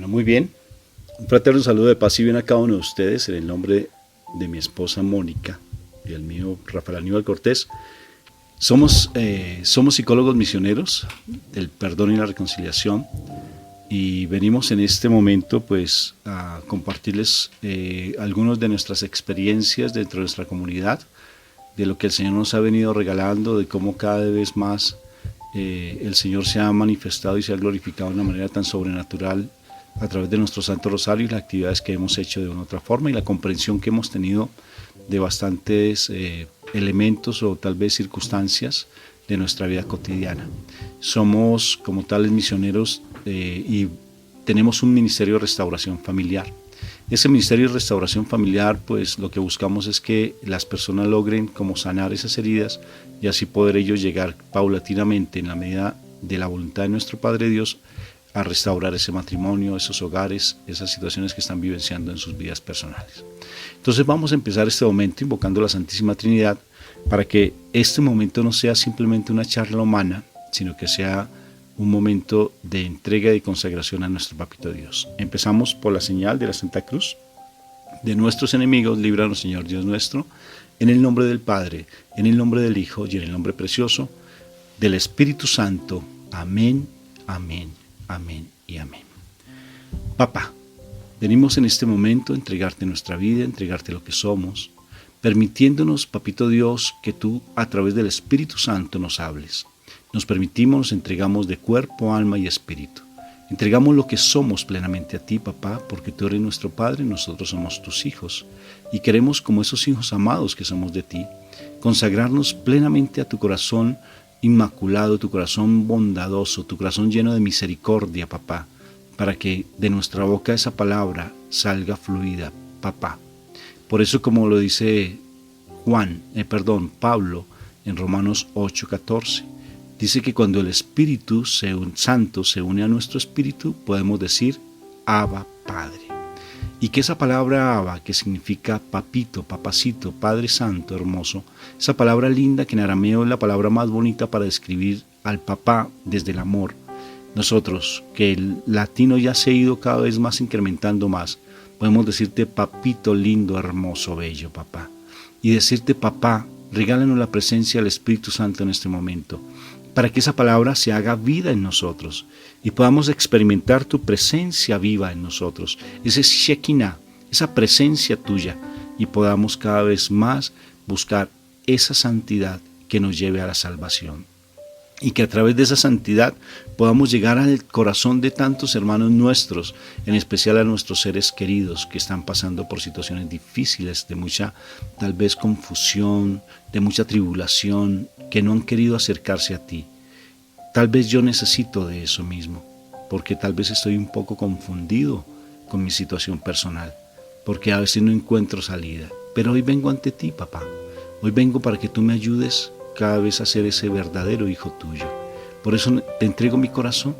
Bueno, muy bien. Un fraterno saludo de paz y bien a cada uno de ustedes en el nombre de mi esposa Mónica y el mío Rafael Aníbal Cortés. Somos psicólogos misioneros del perdón y la reconciliación y venimos en este momento pues a compartirles algunas de nuestras experiencias dentro de nuestra comunidad, de lo que el Señor nos ha venido regalando, de cómo cada vez más el Señor se ha manifestado y se ha glorificado de una manera tan sobrenatural a través de nuestro Santo Rosario y las actividades que hemos hecho de una u otra forma y la comprensión que hemos tenido de bastantes elementos o tal vez circunstancias de nuestra vida cotidiana. Somos como tales misioneros y tenemos un ministerio de restauración familiar. Ese ministerio de restauración familiar, pues lo que buscamos es que las personas logren como sanar esas heridas y así poder ellos llegar paulatinamente en la medida de la voluntad de nuestro Padre Dios a restaurar ese matrimonio, esos hogares, esas situaciones que están vivenciando en sus vidas personales. Entonces vamos a empezar este momento invocando a la Santísima Trinidad para que este momento no sea simplemente una charla humana, sino que sea un momento de entrega y consagración a nuestro Papito Dios. Empezamos por la señal de la Santa Cruz. De nuestros enemigos, líbranos, Señor Dios nuestro, en el nombre del Padre, en el nombre del Hijo y en el nombre precioso del Espíritu Santo. Amén, amén, amén y amén. Papá, venimos en este momento a entregarte nuestra vida, a entregarte lo que somos, permitiéndonos, Papito Dios, que tú a través del Espíritu Santo nos hables. Nos permitimos, nos entregamos de cuerpo, alma y espíritu. Entregamos lo que somos plenamente a ti, papá, porque tú eres nuestro Padre, nosotros somos tus hijos. Y queremos, como esos hijos amados que somos de ti, consagrarnos plenamente a tu corazón inmaculado, tu corazón bondadoso, tu corazón lleno de misericordia, papá, para que de nuestra boca esa palabra salga fluida, papá. Por eso, como lo dice Pablo en Romanos 8:14, dice que cuando el Espíritu Santo se une a nuestro espíritu, podemos decir Abba, Padre. Y que esa palabra Abba, que significa papito, papacito, Padre Santo, hermoso, esa palabra linda que en arameo es la palabra más bonita para describir al papá desde el amor. Nosotros, que el latino ya se ha ido cada vez más incrementando más, podemos decirte papito lindo, hermoso, bello, papá. Y decirte papá, regálanos la presencia del Espíritu Santo en este momento, para que esa palabra se haga vida en nosotros y podamos experimentar tu presencia viva en nosotros, ese Shekinah, esa presencia tuya, y podamos cada vez más buscar esa santidad que nos lleve a la salvación. Y que a través de esa santidad podamos llegar al corazón de tantos hermanos nuestros, en especial a nuestros seres queridos que están pasando por situaciones difíciles, de mucha tal vez confusión, de mucha tribulación, que no han querido acercarse a ti. Tal vez yo necesito de eso mismo, porque tal vez estoy un poco confundido con mi situación personal, porque a veces no encuentro salida. Pero hoy vengo ante ti, papá. Hoy vengo para que tú me ayudes cada vez a ser ese verdadero hijo tuyo. Por eso te entrego mi corazón,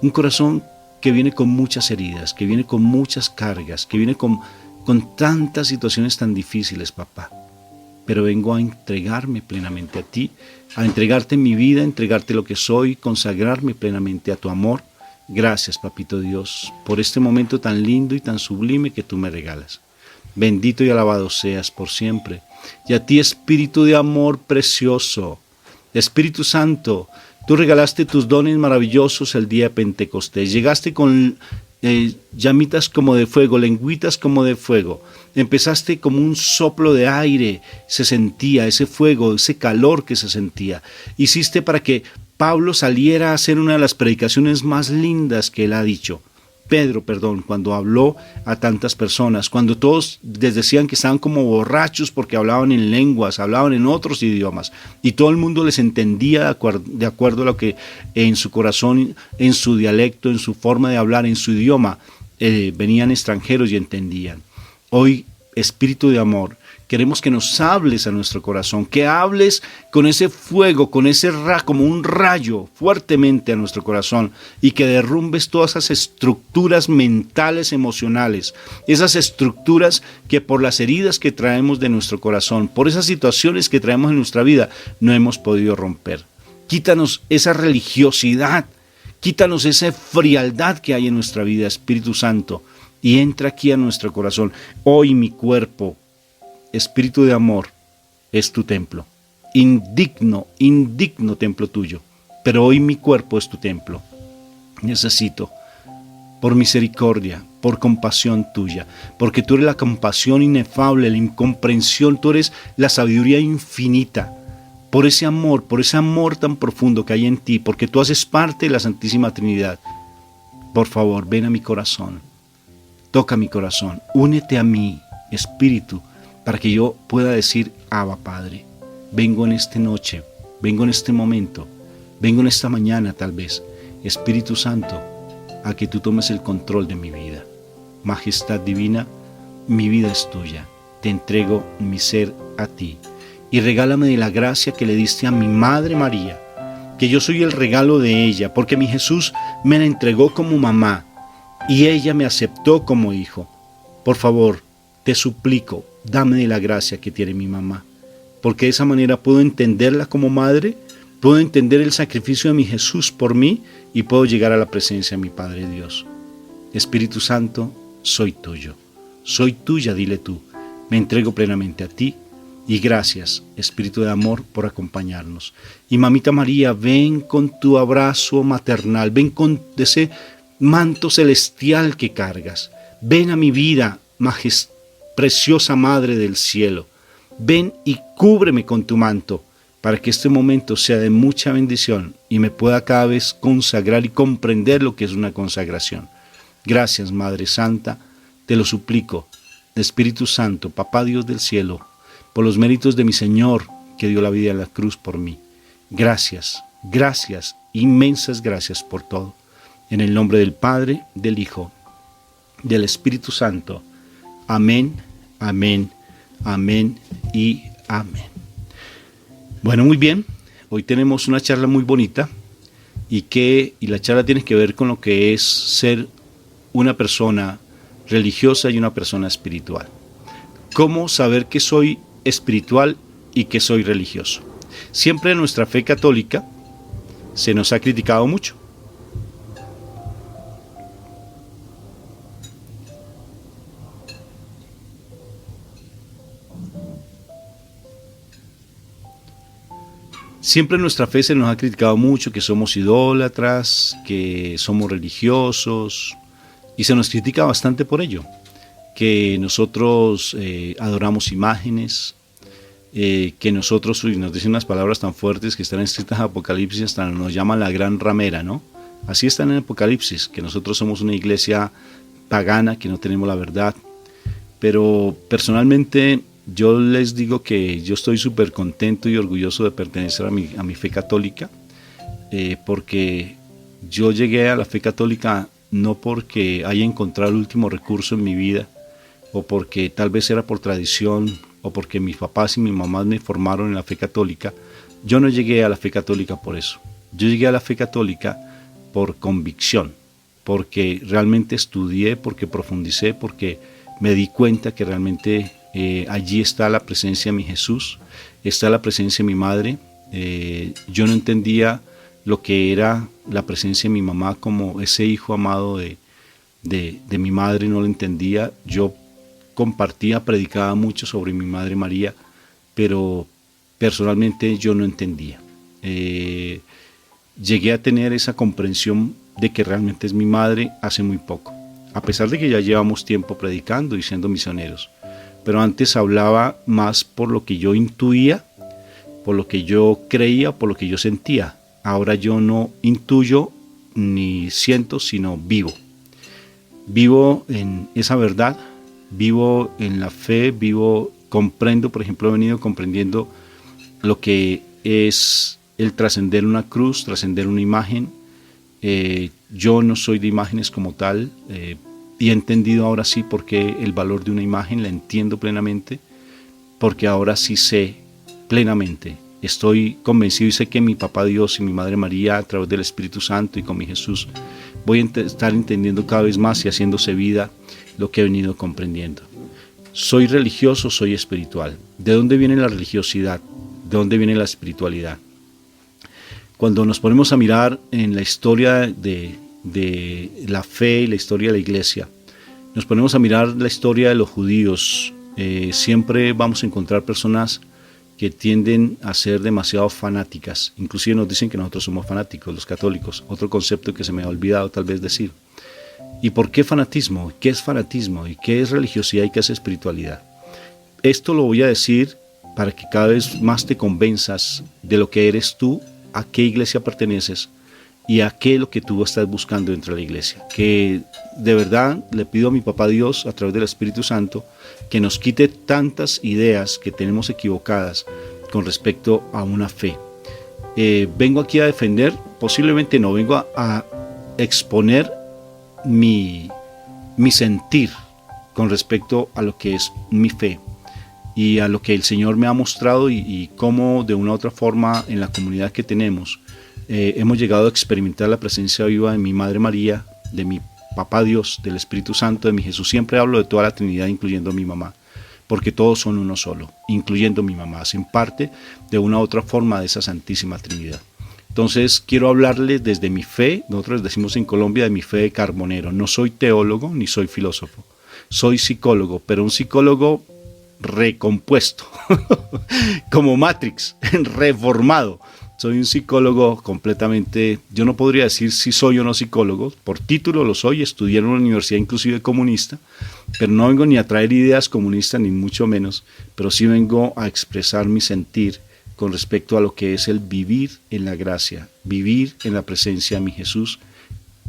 un corazón que viene con muchas heridas, que viene con muchas cargas, que viene con tantas situaciones tan difíciles, papá. Pero vengo a entregarme plenamente a ti, a entregarte mi vida, a entregarte lo que soy, consagrarme plenamente a tu amor. Gracias, Papito Dios, por este momento tan lindo y tan sublime que tú me regalas. Bendito y alabado seas por siempre. Y a ti, Espíritu de amor precioso, Espíritu Santo, tú regalaste tus dones maravillosos el día de Pentecostés. Llegaste con llamitas como de fuego, lengüitas como de fuego. Empezaste como un soplo de aire, se sentía ese fuego, ese calor que se sentía. Hiciste para que Pablo saliera a hacer una de las predicaciones más lindas que él ha dicho. Pedro, cuando habló a tantas personas, cuando todos les decían que estaban como borrachos porque hablaban en lenguas, hablaban en otros idiomas, y todo el mundo les entendía de acuerdo a lo que en su corazón, en su dialecto, en su forma de hablar, en su idioma, venían extranjeros y entendían. Hoy, Espíritu de amor, queremos que nos hables a nuestro corazón, que hables con ese fuego, con ese como un rayo fuertemente a nuestro corazón y que derrumbes todas esas estructuras mentales, emocionales, esas estructuras que por las heridas que traemos de nuestro corazón, por esas situaciones que traemos en nuestra vida, no hemos podido romper. Quítanos esa religiosidad Quítanos esa frialdad que hay en nuestra vida, Espíritu Santo, y entra aquí a nuestro corazón. Hoy mi cuerpo, Espíritu de amor, es tu templo. Indigno templo tuyo, pero hoy mi cuerpo es tu templo. Necesito, por misericordia, por compasión tuya, porque tú eres la compasión inefable, la incomprensión, tú eres la sabiduría infinita, por ese amor tan profundo que hay en ti, porque tú haces parte de la Santísima Trinidad. Por favor, ven a mi corazón, toca mi corazón, únete a mí, Espíritu, para que yo pueda decir, Abba Padre, vengo en esta noche, vengo en este momento, vengo en esta mañana tal vez, Espíritu Santo, a que tú tomes el control de mi vida. Majestad divina, mi vida es tuya, te entrego mi ser a ti. Y regálame de la gracia que le diste a mi Madre María, que yo soy el regalo de ella, porque mi Jesús me la entregó como mamá y ella me aceptó como hijo. Por favor, te suplico, dame de la gracia que tiene mi mamá, porque de esa manera puedo entenderla como madre, puedo entender el sacrificio de mi Jesús por mí y puedo llegar a la presencia de mi Padre Dios. Espíritu Santo, soy tuyo, soy tuya, dile tú, me entrego plenamente a ti. Y gracias, Espíritu de amor, por acompañarnos. Y Mamita María, ven con tu abrazo maternal, ven con ese manto celestial que cargas. Ven a mi vida, preciosa Madre del cielo. Ven y cúbreme con tu manto, para que este momento sea de mucha bendición y me pueda cada vez consagrar y comprender lo que es una consagración. Gracias, Madre Santa, te lo suplico, Espíritu Santo, Papá Dios del cielo, por los méritos de mi Señor, que dio la vida en la cruz por mí. Gracias, gracias, inmensas gracias por todo. En el nombre del Padre, del Hijo, del Espíritu Santo. Amén, amén, amén y amén. Bueno, muy bien. Hoy tenemos una charla muy bonita y la charla tiene que ver con lo que es ser una persona religiosa y una persona espiritual. ¿Cómo saber que soy espiritual y que soy religioso? Siempre en nuestra fe católica se nos ha criticado mucho. Siempre en nuestra fe se nos ha criticado mucho que somos idólatras, que somos religiosos, y se nos critica bastante por ello, que nosotros adoramos imágenes, que nosotros, y nos dicen unas palabras tan fuertes que están escritas en Apocalipsis, hasta nos llaman la gran ramera, ¿no? Así están en Apocalipsis, que nosotros somos una iglesia pagana, que no tenemos la verdad. Pero personalmente yo les digo que yo estoy súper contento y orgulloso de pertenecer a mi fe católica, porque yo llegué a la fe católica no porque haya encontrado el último recurso en mi vida, o porque tal vez era por tradición, o porque mis papás y mi mamá me formaron en la fe católica. Yo no llegué a la fe católica por eso. Yo llegué a la fe católica por convicción, porque realmente estudié, porque profundicé, porque me di cuenta que realmente allí está la presencia de mi Jesús, está la presencia de mi madre. Yo no entendía lo que era la presencia de mi mamá como ese hijo amado de mi madre, no lo entendía. Yo compartía, predicaba mucho sobre mi Madre María, pero personalmente yo no entendía. Llegué a tener esa comprensión de que realmente es mi madre hace muy poco, a pesar de que ya llevamos tiempo predicando y siendo misioneros. Pero antes hablaba más por lo que yo intuía, por lo que yo creía, por lo que yo sentía. Ahora yo no intuyo ni siento, sino vivo. Vivo en esa verdad, vivo en la fe, comprendo, por ejemplo, he venido comprendiendo lo que es el trascender una cruz, trascender una imagen. Yo no soy de imágenes como tal, y he entendido ahora sí por qué el valor de una imagen, la entiendo plenamente, porque ahora sí sé plenamente, estoy convencido y sé que mi Papá Dios y mi Madre María, a través del Espíritu Santo y con mi Jesús, voy a estar entendiendo cada vez más y haciéndose vida lo que he venido comprendiendo. Soy religioso, soy espiritual. ¿De dónde viene la religiosidad? ¿De dónde viene la espiritualidad? Cuando nos ponemos a mirar en la historia de la fe y la historia de la iglesia, nos ponemos a mirar la historia de los judíos, siempre vamos a encontrar personas que tienden a ser demasiado fanáticas. Inclusive nos dicen que nosotros somos fanáticos, los católicos. Otro concepto que se me ha olvidado tal vez decir. ¿Y por qué fanatismo? ¿Qué es fanatismo? ¿Y qué es religiosidad y qué es espiritualidad? Esto lo voy a decir para que cada vez más te convenzas de lo que eres tú, a qué iglesia perteneces y a qué es lo que tú estás buscando dentro de la iglesia. Que de verdad le pido a mi papá Dios, a través del Espíritu Santo, que nos quite tantas ideas que tenemos equivocadas con respecto a una fe. Vengo aquí a defender, posiblemente no, vengo a exponer mi sentir con respecto a lo que es mi fe y a lo que el Señor me ha mostrado y cómo de una u otra forma en la comunidad que tenemos hemos llegado a experimentar la presencia viva de mi Madre María, de mi Papá Dios, del Espíritu Santo, de mi Jesús. Siempre hablo de toda la Trinidad, incluyendo a mi mamá, porque todos son uno solo, incluyendo mi mamá, hacen parte de una u otra forma de esa Santísima Trinidad. Entonces quiero hablarles desde mi fe, nosotros decimos en Colombia de mi fe de carbonero. No soy teólogo ni soy filósofo, soy psicólogo, pero un psicólogo recompuesto, como Matrix, reformado. Soy un psicólogo completamente, yo no podría decir si soy o no psicólogo, por título lo soy, estudié en una universidad inclusive comunista, pero no vengo ni a traer ideas comunistas ni mucho menos, pero sí vengo a expresar mi sentir con respecto a lo que es el vivir en la gracia, vivir en la presencia de mi Jesús,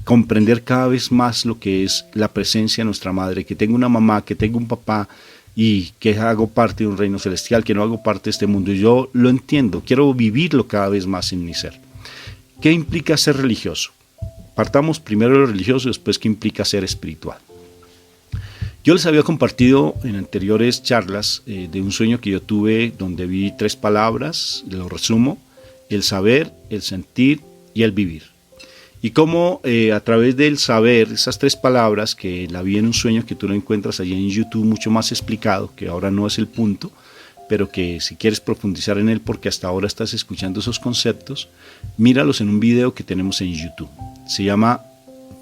comprender cada vez más lo que es la presencia de nuestra Madre, que tengo una mamá, que tengo un papá, y que hago parte de un reino celestial, que no hago parte de este mundo. Y yo lo entiendo, quiero vivirlo cada vez más en mi ser. ¿Qué implica ser religioso? Partamos primero de lo religioso y después qué implica ser espiritual. Yo les había compartido en anteriores charlas de un sueño que yo tuve donde vi 3 palabras, lo resumo: el saber, el sentir y el vivir. Y cómo a través del saber, esas 3 palabras que la vi en un sueño que tú lo encuentras allí en YouTube mucho más explicado, que ahora no es el punto, pero que si quieres profundizar en él porque hasta ahora estás escuchando esos conceptos, míralos en un video que tenemos en YouTube. Se llama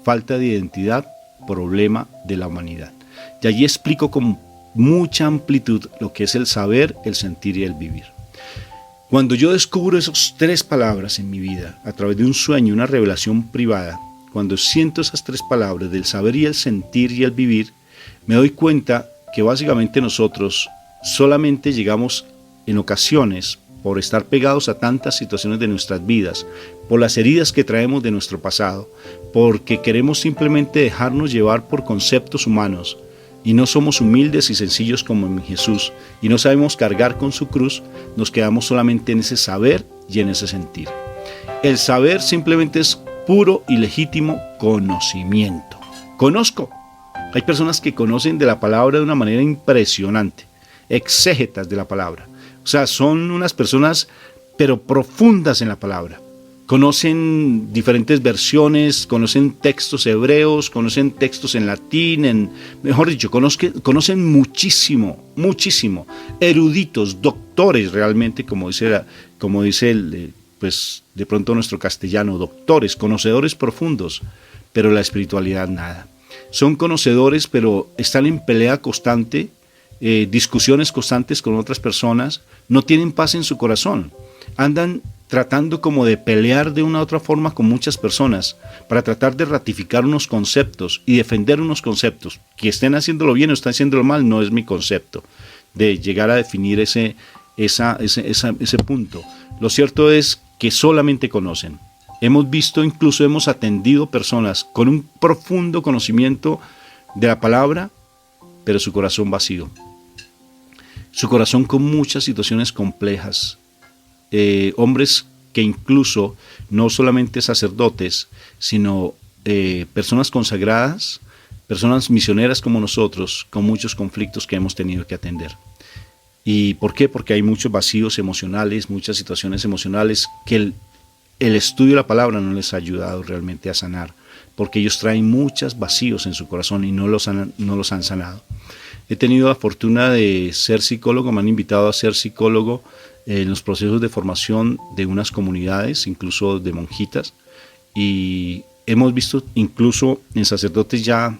Falta de identidad, problema de la humanidad. Y allí explico con mucha amplitud lo que es el saber, el sentir y el vivir. Cuando yo descubro esas 3 palabras en mi vida, a través de un sueño, una revelación privada, cuando siento esas 3 palabras del saber y el sentir y el vivir, me doy cuenta que básicamente nosotros solamente llegamos en ocasiones, por estar pegados a tantas situaciones de nuestras vidas, por las heridas que traemos de nuestro pasado, porque queremos simplemente dejarnos llevar por conceptos humanos, y no somos humildes y sencillos como en Jesús, y no sabemos cargar con su cruz, nos quedamos solamente en ese saber y en ese sentir. El saber simplemente es puro y legítimo conocimiento. Conozco. Hay personas que conocen de la palabra de una manera impresionante, exégetas de la palabra. O sea, son unas personas pero profundas en la palabra. Conocen diferentes versiones, conocen textos hebreos, conocen textos en latín, mejor dicho, conocen muchísimo, muchísimo. Eruditos, doctores realmente, como dice pues de pronto nuestro castellano, doctores, conocedores profundos, pero la espiritualidad nada. Son conocedores, pero están en pelea constante, discusiones constantes con otras personas, no tienen paz en su corazón, andan tratando como de pelear de una u otra forma con muchas personas para tratar de ratificar unos conceptos y defender unos conceptos. Que estén haciéndolo bien o estén haciéndolo mal no es mi concepto de llegar a definir ese punto. Lo cierto es que solamente conocen. Hemos visto, incluso hemos atendido personas con un profundo conocimiento de la palabra, pero su corazón vacío. Su corazón con muchas situaciones complejas. Hombres que incluso no solamente sacerdotes, sino personas consagradas, personas misioneras como nosotros, con muchos conflictos que hemos tenido que atender. ¿Y por qué? Porque hay muchos vacíos emocionales, muchas situaciones emocionales que el estudio de la palabra no les ha ayudado realmente a sanar, porque ellos traen muchos vacíos en su corazón y no los han sanado. He tenido la fortuna de ser psicólogo, me han invitado a ser psicólogo en los procesos de formación de unas comunidades, incluso de monjitas, y hemos visto incluso en sacerdotes ya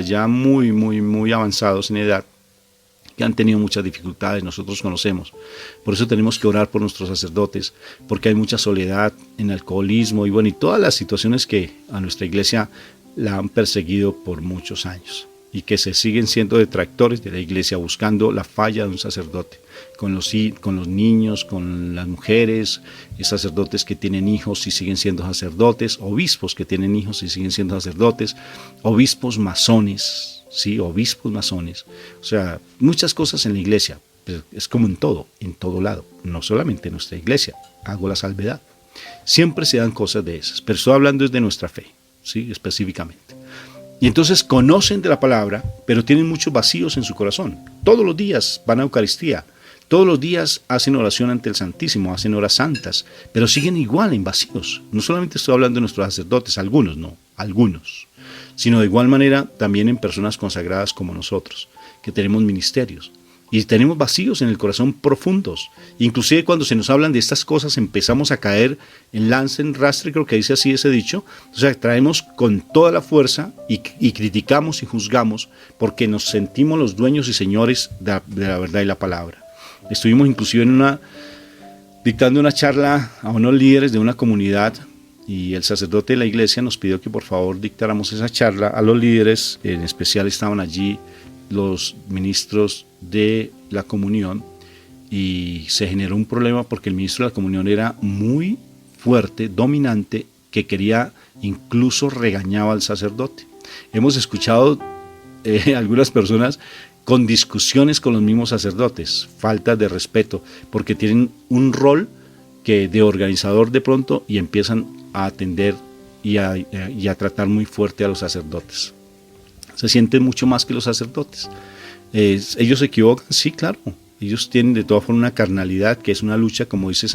ya muy avanzados en edad, que han tenido muchas dificultades, nosotros conocemos. Por eso tenemos que orar por nuestros sacerdotes, porque hay mucha soledad, en alcoholismo y todas las situaciones que a nuestra iglesia la han perseguido por muchos años y que se siguen siendo detractores de la iglesia, buscando la falla de un sacerdote, con los niños, con las mujeres, sacerdotes que tienen hijos y siguen siendo sacerdotes, obispos que tienen hijos y siguen siendo sacerdotes, obispos masones, ¿sí? Obispos masones, o sea, muchas cosas en la iglesia, pero es como en todo lado, no solamente en nuestra iglesia, hago la salvedad. Siempre se dan cosas de esas, pero estoy hablando de nuestra fe, ¿sí? Específicamente. Y entonces conocen de la palabra, pero tienen muchos vacíos en su corazón. Todos los días van a Eucaristía, todos los días hacen oración ante el Santísimo, hacen horas santas, pero siguen igual en vacíos. No solamente estoy hablando de nuestros sacerdotes, algunos, sino de igual manera también en personas consagradas como nosotros, que tenemos ministerios. Y tenemos vacíos en el corazón profundos. Inclusive cuando se nos hablan de estas cosas empezamos a caer en lance en rastre, creo que dice así ese dicho. O sea, traemos con toda la fuerza y criticamos y juzgamos porque nos sentimos los dueños y señores de la verdad y la palabra. Estuvimos inclusive dictando una charla a unos líderes de una comunidad y el sacerdote de la iglesia nos pidió que por favor dictáramos esa charla a los líderes. En especial estaban allí los ministros de la comunión y se generó un problema porque el ministro de la comunión era muy fuerte, dominante, que incluso regañaba al sacerdote. Hemos escuchado algunas personas con discusiones con los mismos sacerdotes, falta de respeto, porque tienen un rol de organizador de pronto y empiezan a atender y a tratar muy fuerte a los sacerdotes. Se sienten mucho más que los sacerdotes. Ellos se equivocan, sí, claro. Ellos tienen de todas formas una carnalidad que es una lucha, como dice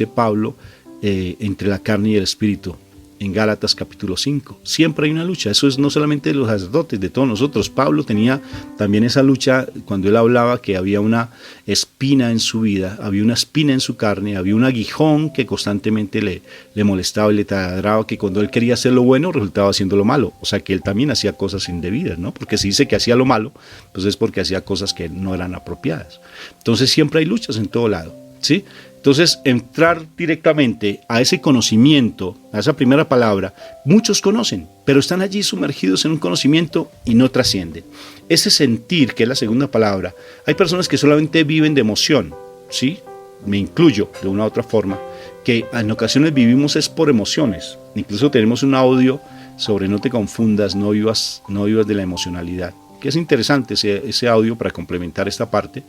Pablo, entre la carne y el espíritu. En Gálatas capítulo 5. Siempre hay una lucha. Eso es no solamente de los sacerdotes, de todos nosotros. Pablo tenía también esa lucha cuando él hablaba que había una espina en su vida, había una espina en su carne, había un aguijón que constantemente le molestaba y le taladraba, que cuando él quería hacer lo bueno resultaba haciendo lo malo. O sea que él también hacía cosas indebidas, ¿no? Porque si dice que hacía lo malo, pues es porque hacía cosas que no eran apropiadas. Entonces siempre hay luchas en todo lado, ¿sí? Entonces, entrar directamente a ese conocimiento, a esa primera palabra, muchos conocen, pero están allí sumergidos en un conocimiento y no trascienden. Ese sentir, que es la segunda palabra, hay personas que solamente viven de emoción, ¿sí? Me incluyo de una u otra forma, que en ocasiones vivimos es por emociones. Incluso tenemos un audio sobre no te confundas, no vivas de la emocionalidad, que es interesante ese audio para complementar esta parte.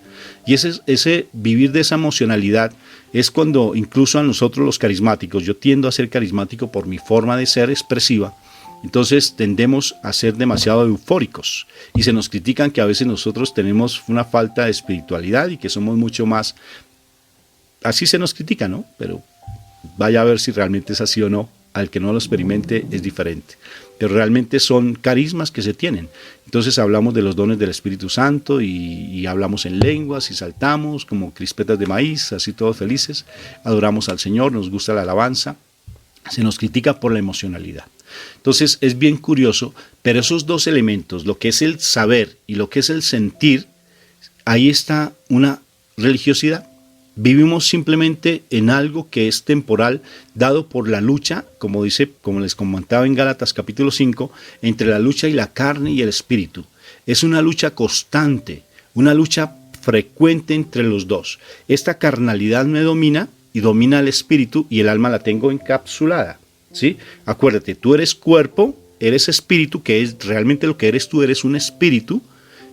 Y ese vivir de esa emocionalidad es cuando incluso a nosotros los carismáticos, yo tiendo a ser carismático por mi forma de ser expresiva, entonces tendemos a ser demasiado eufóricos y se nos critican que a veces nosotros tenemos una falta de espiritualidad y que somos mucho más, así se nos critica, ¿no? Pero vaya a ver si realmente es así o no. Al que no lo experimente es diferente, pero realmente son carismas que se tienen. Entonces hablamos de los dones del Espíritu Santo y hablamos en lenguas y saltamos como crispetas de maíz, así todos felices, adoramos al Señor, nos gusta la alabanza, se nos critica por la emocionalidad. Entonces es bien curioso, pero esos dos elementos, lo que es el saber y lo que es el sentir, ahí está una religiosidad. Vivimos simplemente en algo que es temporal, dado por la lucha, como les comentaba en Gálatas capítulo 5, entre la lucha y la carne y el espíritu. Es una lucha constante, una lucha frecuente entre los dos. Esta carnalidad me domina y domina el espíritu y el alma la tengo encapsulada, ¿sí? Acuérdate, tú eres cuerpo, eres espíritu, que es realmente lo que eres tú, eres un espíritu,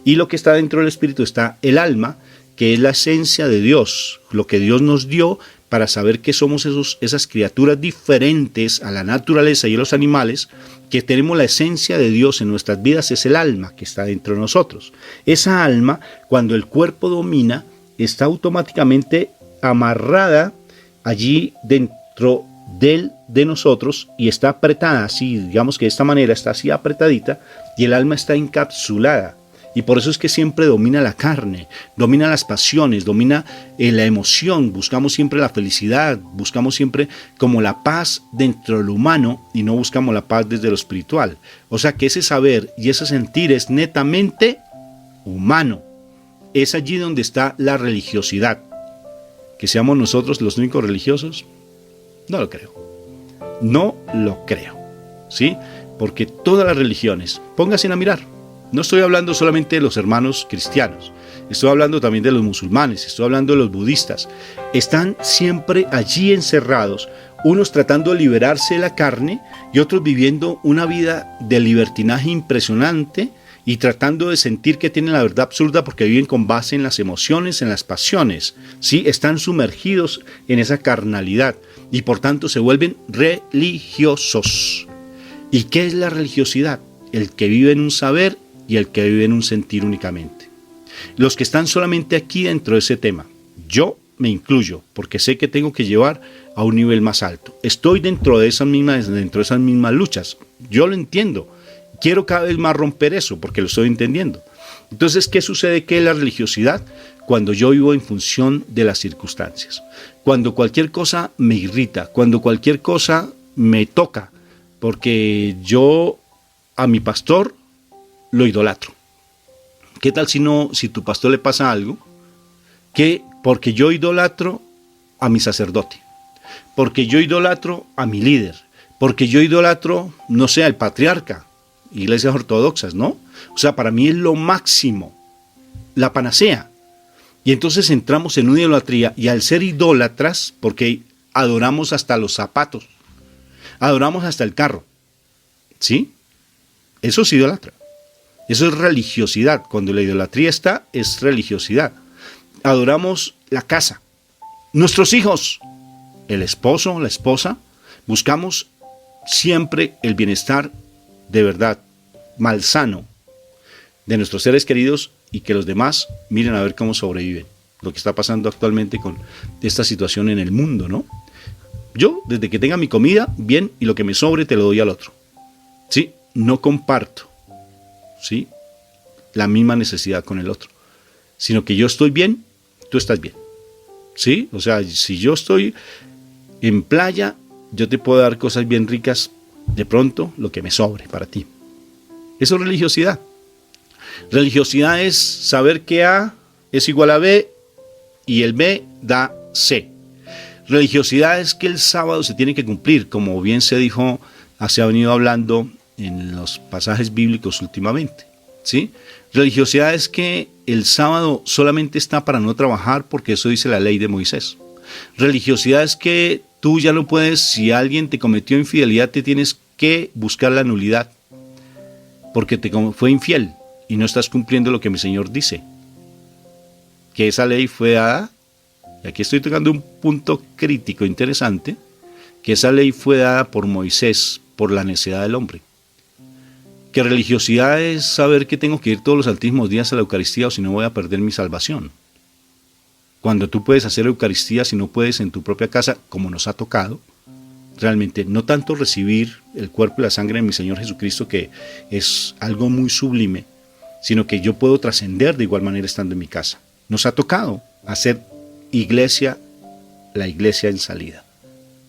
y lo que está dentro del espíritu está el alma, que es la esencia de Dios, lo que Dios nos dio para saber que somos esas criaturas diferentes a la naturaleza y a los animales, que tenemos la esencia de Dios en nuestras vidas, es el alma que está dentro de nosotros. Esa alma, cuando el cuerpo domina, está automáticamente amarrada allí dentro de nosotros y está apretada así, digamos que de esta manera está así apretadita, y el alma está encapsulada. Y por eso es que siempre domina la carne, domina las pasiones, domina la emoción. Buscamos siempre la felicidad, buscamos siempre como la paz dentro de lo humano y no buscamos la paz desde lo espiritual. O sea que ese saber y ese sentir es netamente humano. Es allí donde está la religiosidad. ¿Que seamos nosotros los únicos religiosos? No lo creo. No lo creo. ¿Sí? Porque todas las religiones, pónganse a mirar. No estoy hablando solamente de los hermanos cristianos, estoy hablando también de los musulmanes, estoy hablando de los budistas. Están siempre allí encerrados, unos tratando de liberarse de la carne y otros viviendo una vida de libertinaje impresionante y tratando de sentir que tienen la verdad absoluta porque viven con base en las emociones, en las pasiones. ¿Sí? Están sumergidos en esa carnalidad y por tanto se vuelven religiosos. ¿Y qué es la religiosidad? El que vive en un saber y el que vive en un sentir únicamente. Los que están solamente aquí dentro de ese tema, yo me incluyo porque sé que tengo que llevar a un nivel más alto. Estoy dentro de esas mismas luchas. Yo lo entiendo. Quiero cada vez más romper eso porque lo estoy entendiendo. Entonces, ¿qué sucede? ¿Qué es la religiosidad? Cuando yo vivo en función de las circunstancias. Cuando cualquier cosa me irrita, cuando cualquier cosa me toca, porque yo a mi pastor lo idolatro. ¿Qué tal si tu pastor le pasa algo? Que porque yo idolatro a mi sacerdote, porque yo idolatro a mi líder, porque yo idolatro, no sé, al patriarca, iglesias ortodoxas, ¿no? O sea, para mí es lo máximo, la panacea. Y entonces entramos en una idolatría y al ser idólatras, porque adoramos hasta los zapatos, adoramos hasta el carro, ¿sí? Eso es idolatra. Eso es religiosidad. Cuando la idolatría está, es religiosidad. Adoramos la casa, nuestros hijos, el esposo, la esposa. Buscamos siempre el bienestar de verdad, malsano, de nuestros seres queridos y que los demás miren a ver cómo sobreviven. Lo que está pasando actualmente con esta situación en el mundo, ¿no? Yo, desde que tenga mi comida, bien, y lo que me sobre te lo doy al otro. ¿Sí? No comparto. ¿Sí? La misma necesidad con el otro, sino que yo estoy bien, tú estás bien. ¿Sí? O sea, si yo estoy en playa, yo te puedo dar cosas bien ricas, de pronto lo que me sobre para ti. Eso es religiosidad. Religiosidad es saber que A es igual a B y el B da C. Religiosidad es que el sábado se tiene que cumplir, como bien se dijo, se ha venido hablando en los pasajes bíblicos últimamente, ¿sí? Religiosidad es que el sábado solamente está para no trabajar porque eso dice la ley de Moisés. Religiosidad es que tú ya no puedes, si alguien te cometió infidelidad, te tienes que buscar la nulidad porque te fue infiel y no estás cumpliendo lo que mi Señor dice. Que esa ley fue dada, y aquí estoy tocando un punto crítico interesante, que esa ley fue dada por Moisés, por la necedad del hombre. Que religiosidad es saber que tengo que ir todos los santísimos días a la Eucaristía o si no voy a perder mi salvación. Cuando tú puedes hacer Eucaristía, si no puedes en tu propia casa, como nos ha tocado, realmente no tanto recibir el cuerpo y la sangre de mi Señor Jesucristo, que es algo muy sublime, sino que yo puedo trascender de igual manera estando en mi casa. Nos ha tocado hacer iglesia, la iglesia en salida,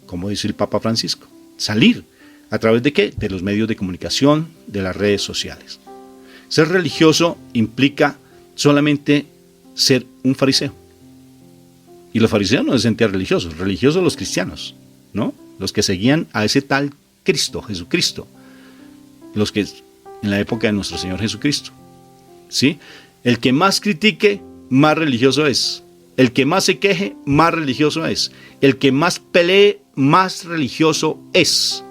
como dice el Papa Francisco, salir. ¿A través de qué? De los medios de comunicación, de las redes sociales. Ser religioso implica solamente ser un fariseo. Y los fariseos no se sentían religiosos, religiosos los cristianos, ¿no? Los que seguían a ese tal Cristo, Jesucristo. Los que en la época de nuestro Señor Jesucristo. ¿Sí? El que más critique, más religioso es. El que más se queje, más religioso es. El que más pelee, más religioso es.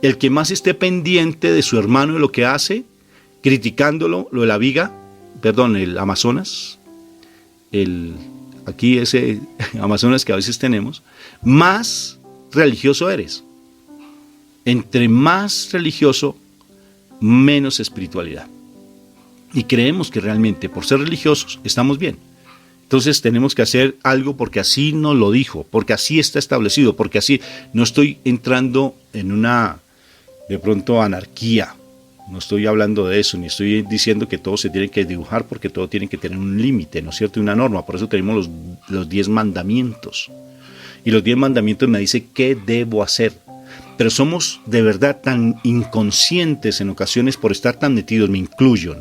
El que más esté pendiente de su hermano y lo que hace, criticándolo, lo de la viga, perdón, el Amazonas, aquí ese Amazonas que a veces tenemos, más religioso eres. Entre más religioso, menos espiritualidad. Y creemos que realmente por ser religiosos estamos bien. Entonces tenemos que hacer algo porque así nos lo dijo, porque así está establecido, porque así no estoy entrando en una, de pronto, anarquía. no estoy hablando de eso, ni estoy diciendo que todo se tiene que dibujar, porque todo tiene que tener un límite, ¿no es cierto? Y una norma. Por eso tenemos los 10 mandamientos. Y los 10 mandamientos me dicen qué debo hacer. Pero somos de verdad tan inconscientes en ocasiones por estar tan metidos, me incluyo,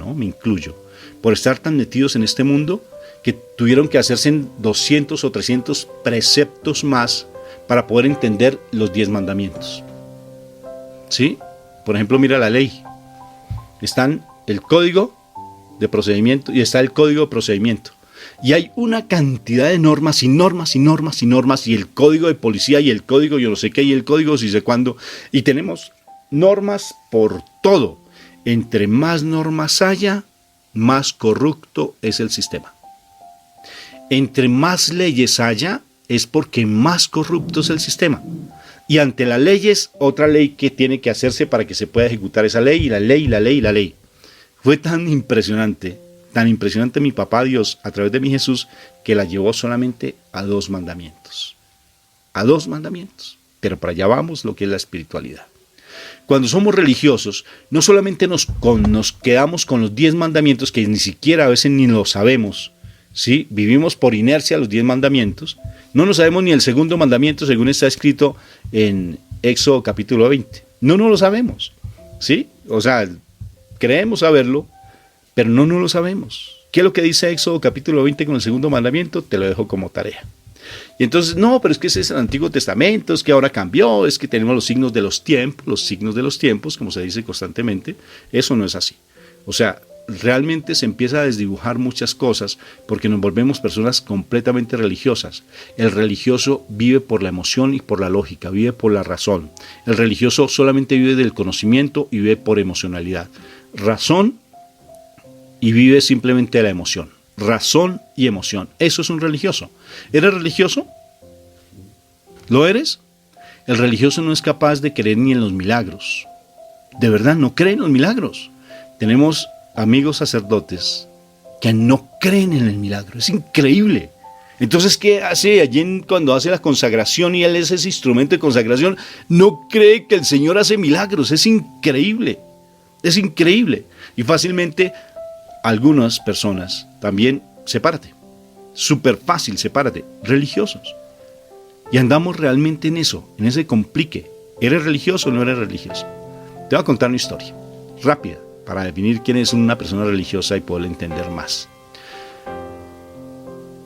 por estar tan metidos en este mundo, que tuvieron que hacerse en 200 o 300 preceptos más para poder entender los 10 mandamientos. ¿Sí? Por ejemplo, mira la ley. Están el código de procedimiento y está el código de procedimiento. Y hay una cantidad de normas y normas y normas y normas, y el código de policía y el código yo no sé qué y el código si sé cuándo. Y tenemos normas por todo. Entre más normas haya, más corrupto es el sistema. Entre más leyes haya, es porque más corrupto es el sistema. Y ante las leyes, otra ley que tiene que hacerse para que se pueda ejecutar esa ley, y la ley, y la ley, y la ley. Fue tan impresionante mi papá Dios, a través de mi Jesús, que la llevó solamente a 2 mandamientos. A 2 mandamientos. Pero para allá vamos lo que es la espiritualidad. Cuando somos religiosos, no solamente nos quedamos con los 10 mandamientos, que ni siquiera a veces ni lo sabemos, ¿sí? Vivimos por inercia los 10 mandamientos. No nos sabemos ni el segundo mandamiento, según está escrito en Éxodo capítulo 20. No lo sabemos, ¿sí? O sea, creemos saberlo, pero no lo sabemos. ¿Qué es lo que dice Éxodo capítulo 20 con el segundo mandamiento? Te lo dejo como tarea. Y entonces, no, pero es que ese es el Antiguo Testamento, es que ahora cambió, es que tenemos los signos de los tiempos, como se dice constantemente. Eso no es así. O sea, realmente se empieza a desdibujar muchas cosas porque nos volvemos personas completamente religiosas. El religioso vive por la emoción y por la lógica, vive por la razón. El religioso solamente vive del conocimiento y vive por emocionalidad. Razón y vive simplemente de la emoción. Razón y emoción. Eso es un religioso. ¿Eres religioso? ¿Lo eres? El religioso no es capaz de creer ni en los milagros. De verdad, no cree en los milagros. Tenemos amigos sacerdotes que no creen en el milagro. Es increíble. Entonces, ¿qué hace allí cuando hace la consagración y él es ese instrumento de consagración? No cree que el Señor hace milagros. Es increíble. Es increíble. Y fácilmente algunas personas también, sepárate. Súper fácil, sepárate. Religiosos. Y andamos realmente en eso, en ese complique. ¿Eres religioso o no eres religioso? Te voy a contar una historia rápida para definir quién es una persona religiosa y poder entender más.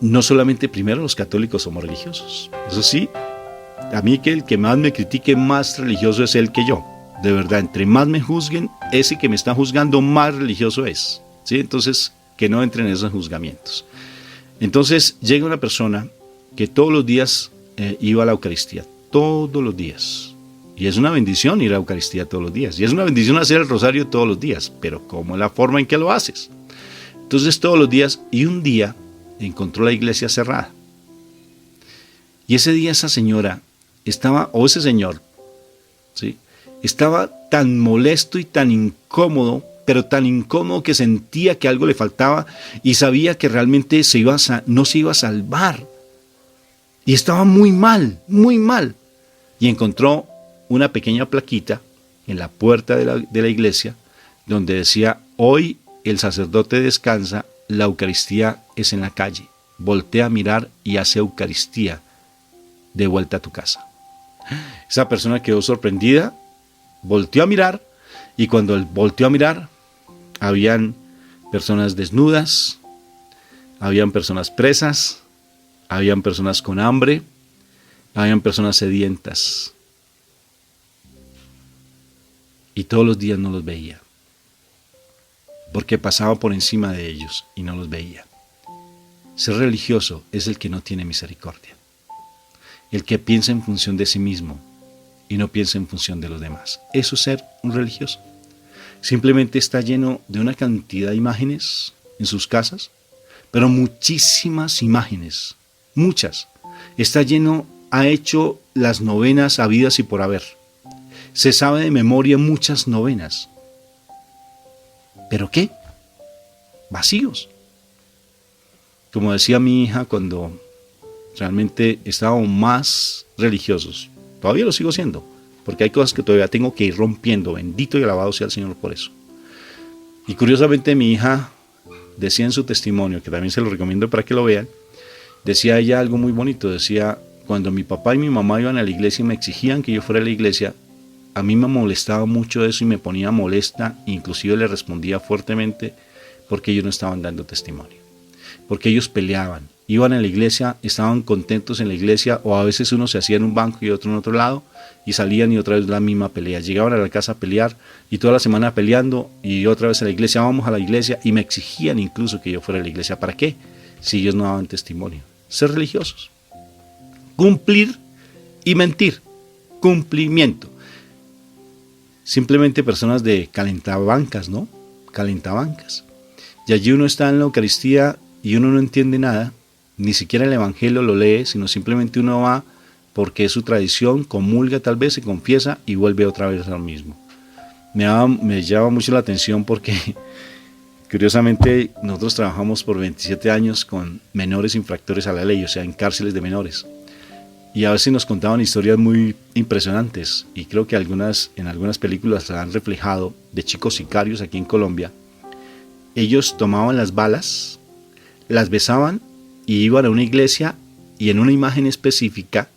No solamente primero los católicos somos religiosos. Eso sí, a mí que el que más me critique más religioso es él que yo. De verdad, entre más me juzguen, ese que me está juzgando más religioso es. ¿Sí? Entonces, que no entren en esos juzgamientos. Entonces, llega una persona que todos los días iba a la Eucaristía. Todos los días. Y es una bendición ir a la Eucaristía todos los días. Y es una bendición hacer el rosario todos los días. Pero ¿cómo es la forma en que lo haces? Entonces, todos los días, y un día encontró la iglesia cerrada. Y ese día esa señora estaba, o ese señor, ¿sí?, estaba tan molesto y tan incómodo, pero tan incómodo que sentía que algo le faltaba y sabía que realmente no se iba a salvar. Y estaba muy mal, muy mal. Y encontró una pequeña plaquita en la puerta de la iglesia donde decía: hoy el sacerdote descansa, la Eucaristía es en la calle. Voltea a mirar y hace Eucaristía de vuelta a tu casa. Esa persona quedó sorprendida, volteó a mirar, y cuando él volteó a mirar, habían personas desnudas, habían personas presas, habían personas con hambre, habían personas sedientas. Y todos los días no los veía, porque pasaba por encima de ellos y no los veía. Ser religioso es el que no tiene misericordia, el que piensa en función de sí mismo y no piensa en función de los demás. Eso es ser un religioso. Simplemente está lleno de una cantidad de imágenes en sus casas, pero muchísimas imágenes, muchas. Ha hecho las novenas habidas y por haber. Se sabe de memoria muchas novenas. ¿Pero qué? Vacíos. Como decía mi hija cuando realmente estábamos más religiosos, todavía lo sigo siendo, porque hay cosas que todavía tengo que ir rompiendo, bendito y alabado sea el Señor por eso. Y curiosamente mi hija decía en su testimonio, que también se lo recomiendo para que lo vean, decía ella algo muy bonito, decía, cuando mi papá y mi mamá iban a la iglesia y me exigían que yo fuera a la iglesia, a mí me molestaba mucho eso y me ponía molesta, inclusive le respondía fuertemente porque ellos no estaban dando testimonio, porque ellos peleaban, iban a la iglesia, estaban contentos en la iglesia, o a veces uno se hacía en un banco y otro en otro lado, y salían y otra vez la misma pelea, llegaban a la casa a pelear y toda la semana peleando y otra vez a la iglesia, vamos a la iglesia, y me exigían incluso que yo fuera a la iglesia. ¿Para qué? Si ellos no daban testimonio. Ser religiosos, cumplir y mentir, cumplimiento. Simplemente personas de calentabancas, ¿no? Calentabancas. Y allí uno está en la Eucaristía y uno no entiende nada, ni siquiera el Evangelio lo lee, sino simplemente uno va porque es su tradición, comulga tal vez, se confiesa y vuelve otra vez a lo mismo. Me llama mucho la atención porque curiosamente nosotros trabajamos por 27 años con menores infractores a la ley, o sea, en cárceles de menores. Y a veces nos contaban historias muy impresionantes, y creo que en algunas películas se han reflejado, de chicos sicarios aquí en Colombia. Ellos tomaban las balas, las besaban y iban a una iglesia, y en una imagen específica,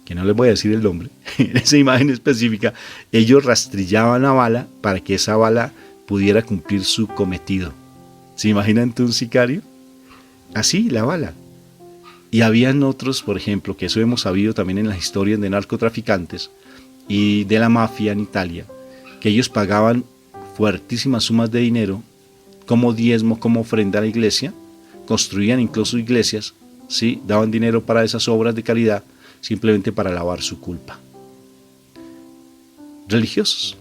que no les voy a decir el nombre, en esa imagen específica, ellos rastrillaban la bala para que esa bala pudiera cumplir su cometido. ¿Se imaginan tú un sicario? Así, la bala. Y habían otros, por ejemplo, que eso hemos sabido también en las historias de narcotraficantes y de la mafia en Italia, que ellos pagaban fuertísimas sumas de dinero como diezmo, como ofrenda a la iglesia, construían incluso iglesias, ¿sí? Daban dinero para esas obras de caridad, simplemente para lavar su culpa. Religiosos.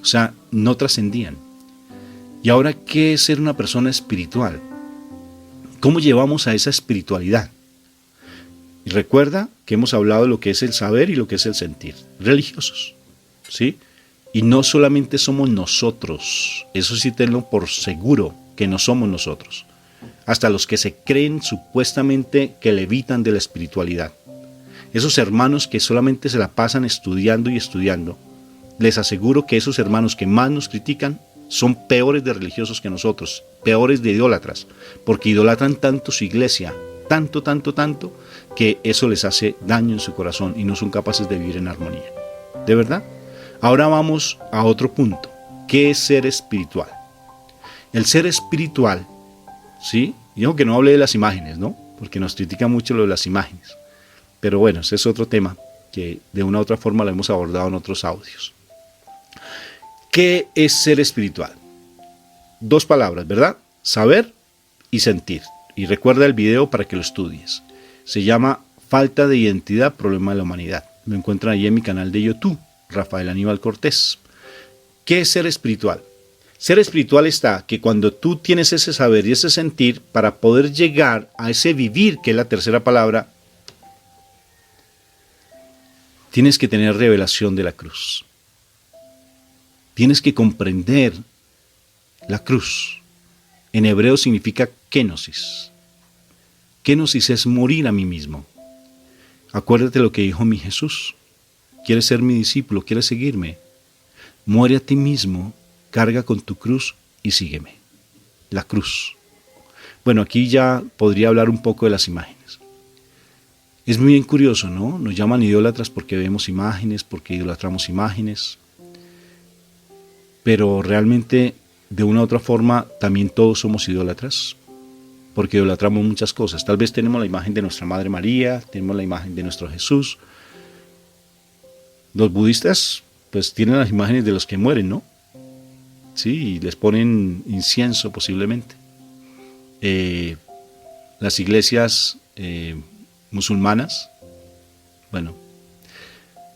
O sea, no trascendían. ¿Y ahora qué es ser una persona espiritual? ¿Cómo llevamos a esa espiritualidad? Y recuerda que hemos hablado de lo que es el saber y lo que es el sentir. Religiosos, ¿sí? Y no solamente somos nosotros, eso sí tenlo por seguro, que no somos nosotros. Hasta los que se creen supuestamente que levitan de la espiritualidad. Esos hermanos que solamente se la pasan estudiando y estudiando, les aseguro que esos hermanos que más nos critican son peores de religiosos que nosotros, peores de idólatras, porque idolatran tanto su iglesia, tanto, que eso les hace daño en su corazón y no son capaces de vivir en armonía. ¿De verdad? Ahora vamos a otro punto. ¿Qué es ser espiritual? El ser espiritual, ¿sí? Digo que no hable de las imágenes, ¿no? Porque nos critica mucho lo de las imágenes. Pero bueno, ese es otro tema que de una u otra forma lo hemos abordado en otros audios. ¿Qué es ser espiritual? Dos palabras, ¿verdad? Saber y sentir. Y recuerda el video para que lo estudies. Se llama Falta de identidad, problema de la humanidad. Lo encuentran ahí en mi canal de YouTube, Rafael Aníbal Cortés. ¿Qué es ser espiritual? Ser espiritual está que cuando tú tienes ese saber y ese sentir, para poder llegar a ese vivir, que es la tercera palabra, tienes que tener revelación de la cruz. Tienes que comprender la cruz. En hebreo significa kénosis. Kénosis es morir a mí mismo. Acuérdate lo que dijo mi Jesús. ¿Quieres ser mi discípulo? ¿Quieres seguirme? Muere a ti mismo, carga con tu cruz y sígueme. La cruz. Bueno, aquí ya podría hablar un poco de las imágenes. Es muy bien curioso, ¿no? Nos llaman idólatras porque vemos imágenes, porque idolatramos imágenes. Pero realmente, de una u otra forma, también todos somos idólatras, porque idolatramos muchas cosas. Tal vez tenemos la imagen de nuestra Madre María, tenemos la imagen de nuestro Jesús. Los budistas, pues tienen las imágenes de los que mueren, ¿no? Sí, y les ponen incienso posiblemente. Las iglesias musulmanas, bueno,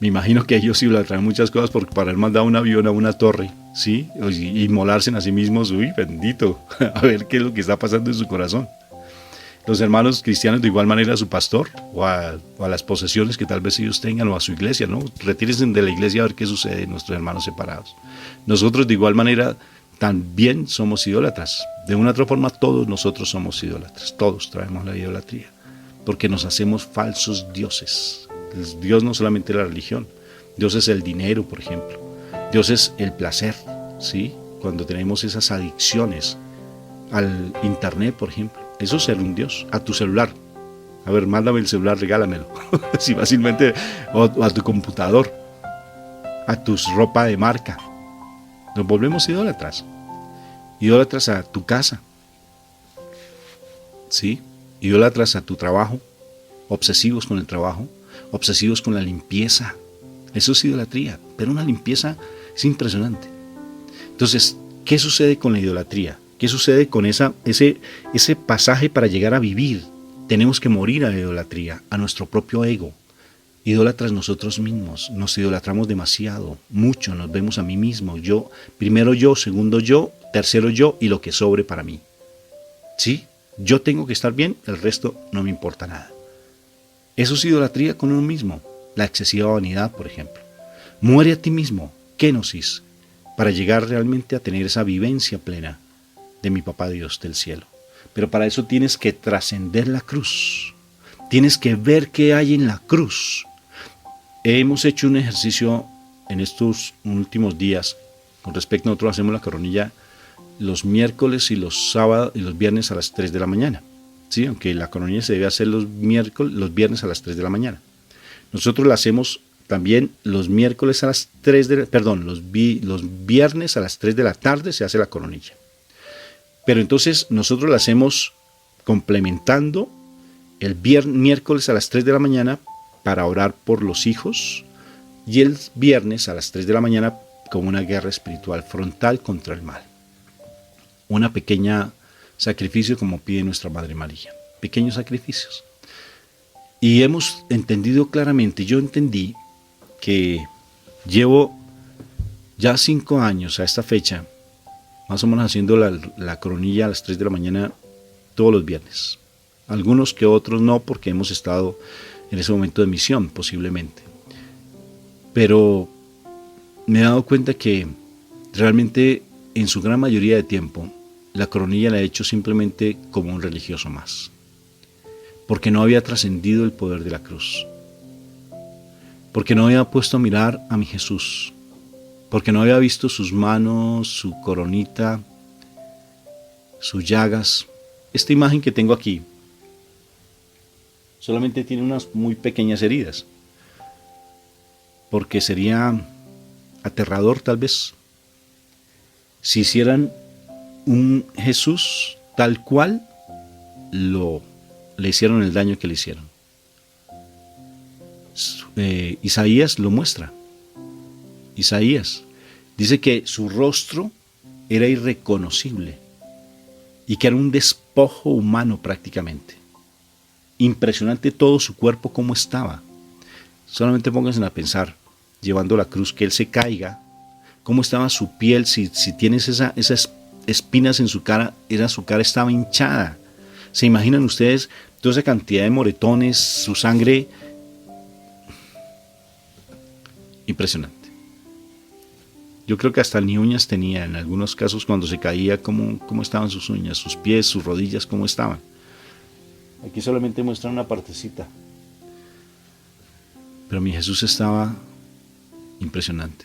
me imagino que ellos idolatran muchas cosas porque para haber mandado un avión a una torre, ¿sí? Y inmolarse a sí mismos, uy, bendito, a ver qué es lo que está pasando en su corazón. Los hermanos cristianos de igual manera a su pastor o a las posesiones que tal vez ellos tengan o a su iglesia, ¿no? Retírense de la iglesia a ver qué sucede en nuestros hermanos separados. Nosotros de igual manera también somos idólatras. De una u otra forma todos nosotros somos idólatras, todos traemos la idolatría, porque nos hacemos falsos dioses. Dios no solamente la religión, Dios es el dinero, por ejemplo. Dios es el placer, ¿sí? cuando tenemos esas adicciones al internet, por ejemplo. Eso es ser un Dios. A tu celular. A ver, mándame el celular, regálamelo. Si fácilmente. O a tu computador. A tu ropa de marca. Nos volvemos idólatras. Idólatras a tu casa. ¿Sí? Idólatras a tu trabajo. Obsesivos con el trabajo. Obsesivos con la limpieza. Eso es idolatría. Pero una limpieza es impresionante. Entonces, ¿qué sucede con la idolatría? ¿Qué sucede con ese pasaje para llegar a vivir? Tenemos que morir a la idolatría, a nuestro propio ego. Idólatras nosotros mismos, nos idolatramos demasiado, mucho, nos vemos a mí mismo. Yo, primero yo, segundo yo, tercero yo y lo que sobre para mí. ¿Sí? Yo tengo que estar bien, el resto no me importa nada. Eso es idolatría con uno mismo. La excesiva vanidad, por ejemplo. Muere a ti mismo, kenosis, para llegar realmente a tener esa vivencia plena de mi Papá Dios del cielo. Pero para eso tienes que trascender la cruz. Tienes que ver qué hay en la cruz. Hemos hecho un ejercicio en estos últimos días. Con respecto, nosotros hacemos la coronilla los miércoles y los sábados y los viernes a las 3 de la mañana. ¿Sí? Aunque la coronilla se debe hacer los viernes a las 3 de la mañana. Nosotros la hacemos también los miércoles a las 3 de la, perdón, los viernes a las 3 de la tarde se hace la coronilla. Pero entonces nosotros la hacemos complementando el miércoles a las 3 de la mañana para orar por los hijos y el viernes a las 3 de la mañana como una guerra espiritual frontal contra el mal. Una pequeña sacrificio como pide nuestra Madre María. Pequeños sacrificios. Y hemos entendido claramente, yo entendí que llevo ya 5 años a esta fecha, más o menos haciendo la coronilla a las 3 de la mañana todos los viernes. Algunos que otros no, porque hemos estado en ese momento de misión, posiblemente. Pero me he dado cuenta que realmente en su gran mayoría de tiempo, la coronilla la he hecho simplemente como un religioso más. Porque no había trascendido el poder de la cruz. Porque no había puesto a mirar a mi Jesús. Porque no había visto sus manos, su coronita, sus llagas. Esta imagen que tengo aquí solamente tiene unas muy pequeñas heridas. Porque sería aterrador tal vez si hicieran un Jesús tal cual le hicieron el daño que le hicieron. Isaías lo muestra. Isaías dice que su rostro era irreconocible y que era un despojo humano prácticamente. Impresionante todo su cuerpo cómo estaba. Solamente pónganse a pensar, llevando la cruz, que él se caiga, cómo estaba su piel, si tienes esas espinas en su cara estaba hinchada. ¿Se imaginan ustedes toda esa cantidad de moretones, su sangre? Impresionante. Yo creo que hasta ni uñas tenía en algunos casos cuando se caía, cómo estaban sus uñas, sus pies, sus rodillas, cómo estaban. Aquí solamente muestran una partecita. Pero mi Jesús estaba impresionante.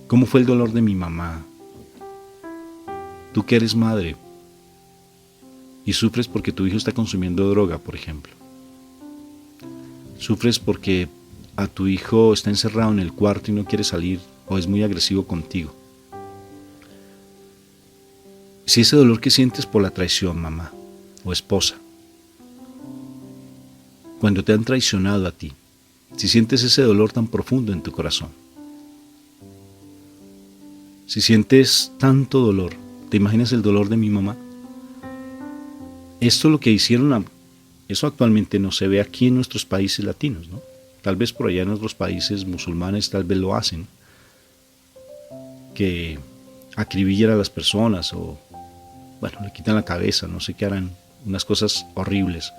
¿Cómo fue el dolor de mi mamá? Tú que eres madre y sufres porque tu hijo está consumiendo droga, por ejemplo. Sufres porque a tu hijo está encerrado en el cuarto y no quiere salir o es muy agresivo contigo. Si ese dolor que sientes por la traición, mamá o esposa, cuando te han traicionado a ti, si sientes ese dolor tan profundo en tu corazón, si sientes tanto dolor, ¿te imaginas el dolor de mi mamá? Esto lo que hicieron, eso actualmente no se ve aquí en nuestros países latinos, ¿no? Tal vez por allá en otros países musulmanes tal vez lo hacen, que acribillan a las personas o, bueno, le quitan la cabeza, no sé qué harán, unas cosas horribles.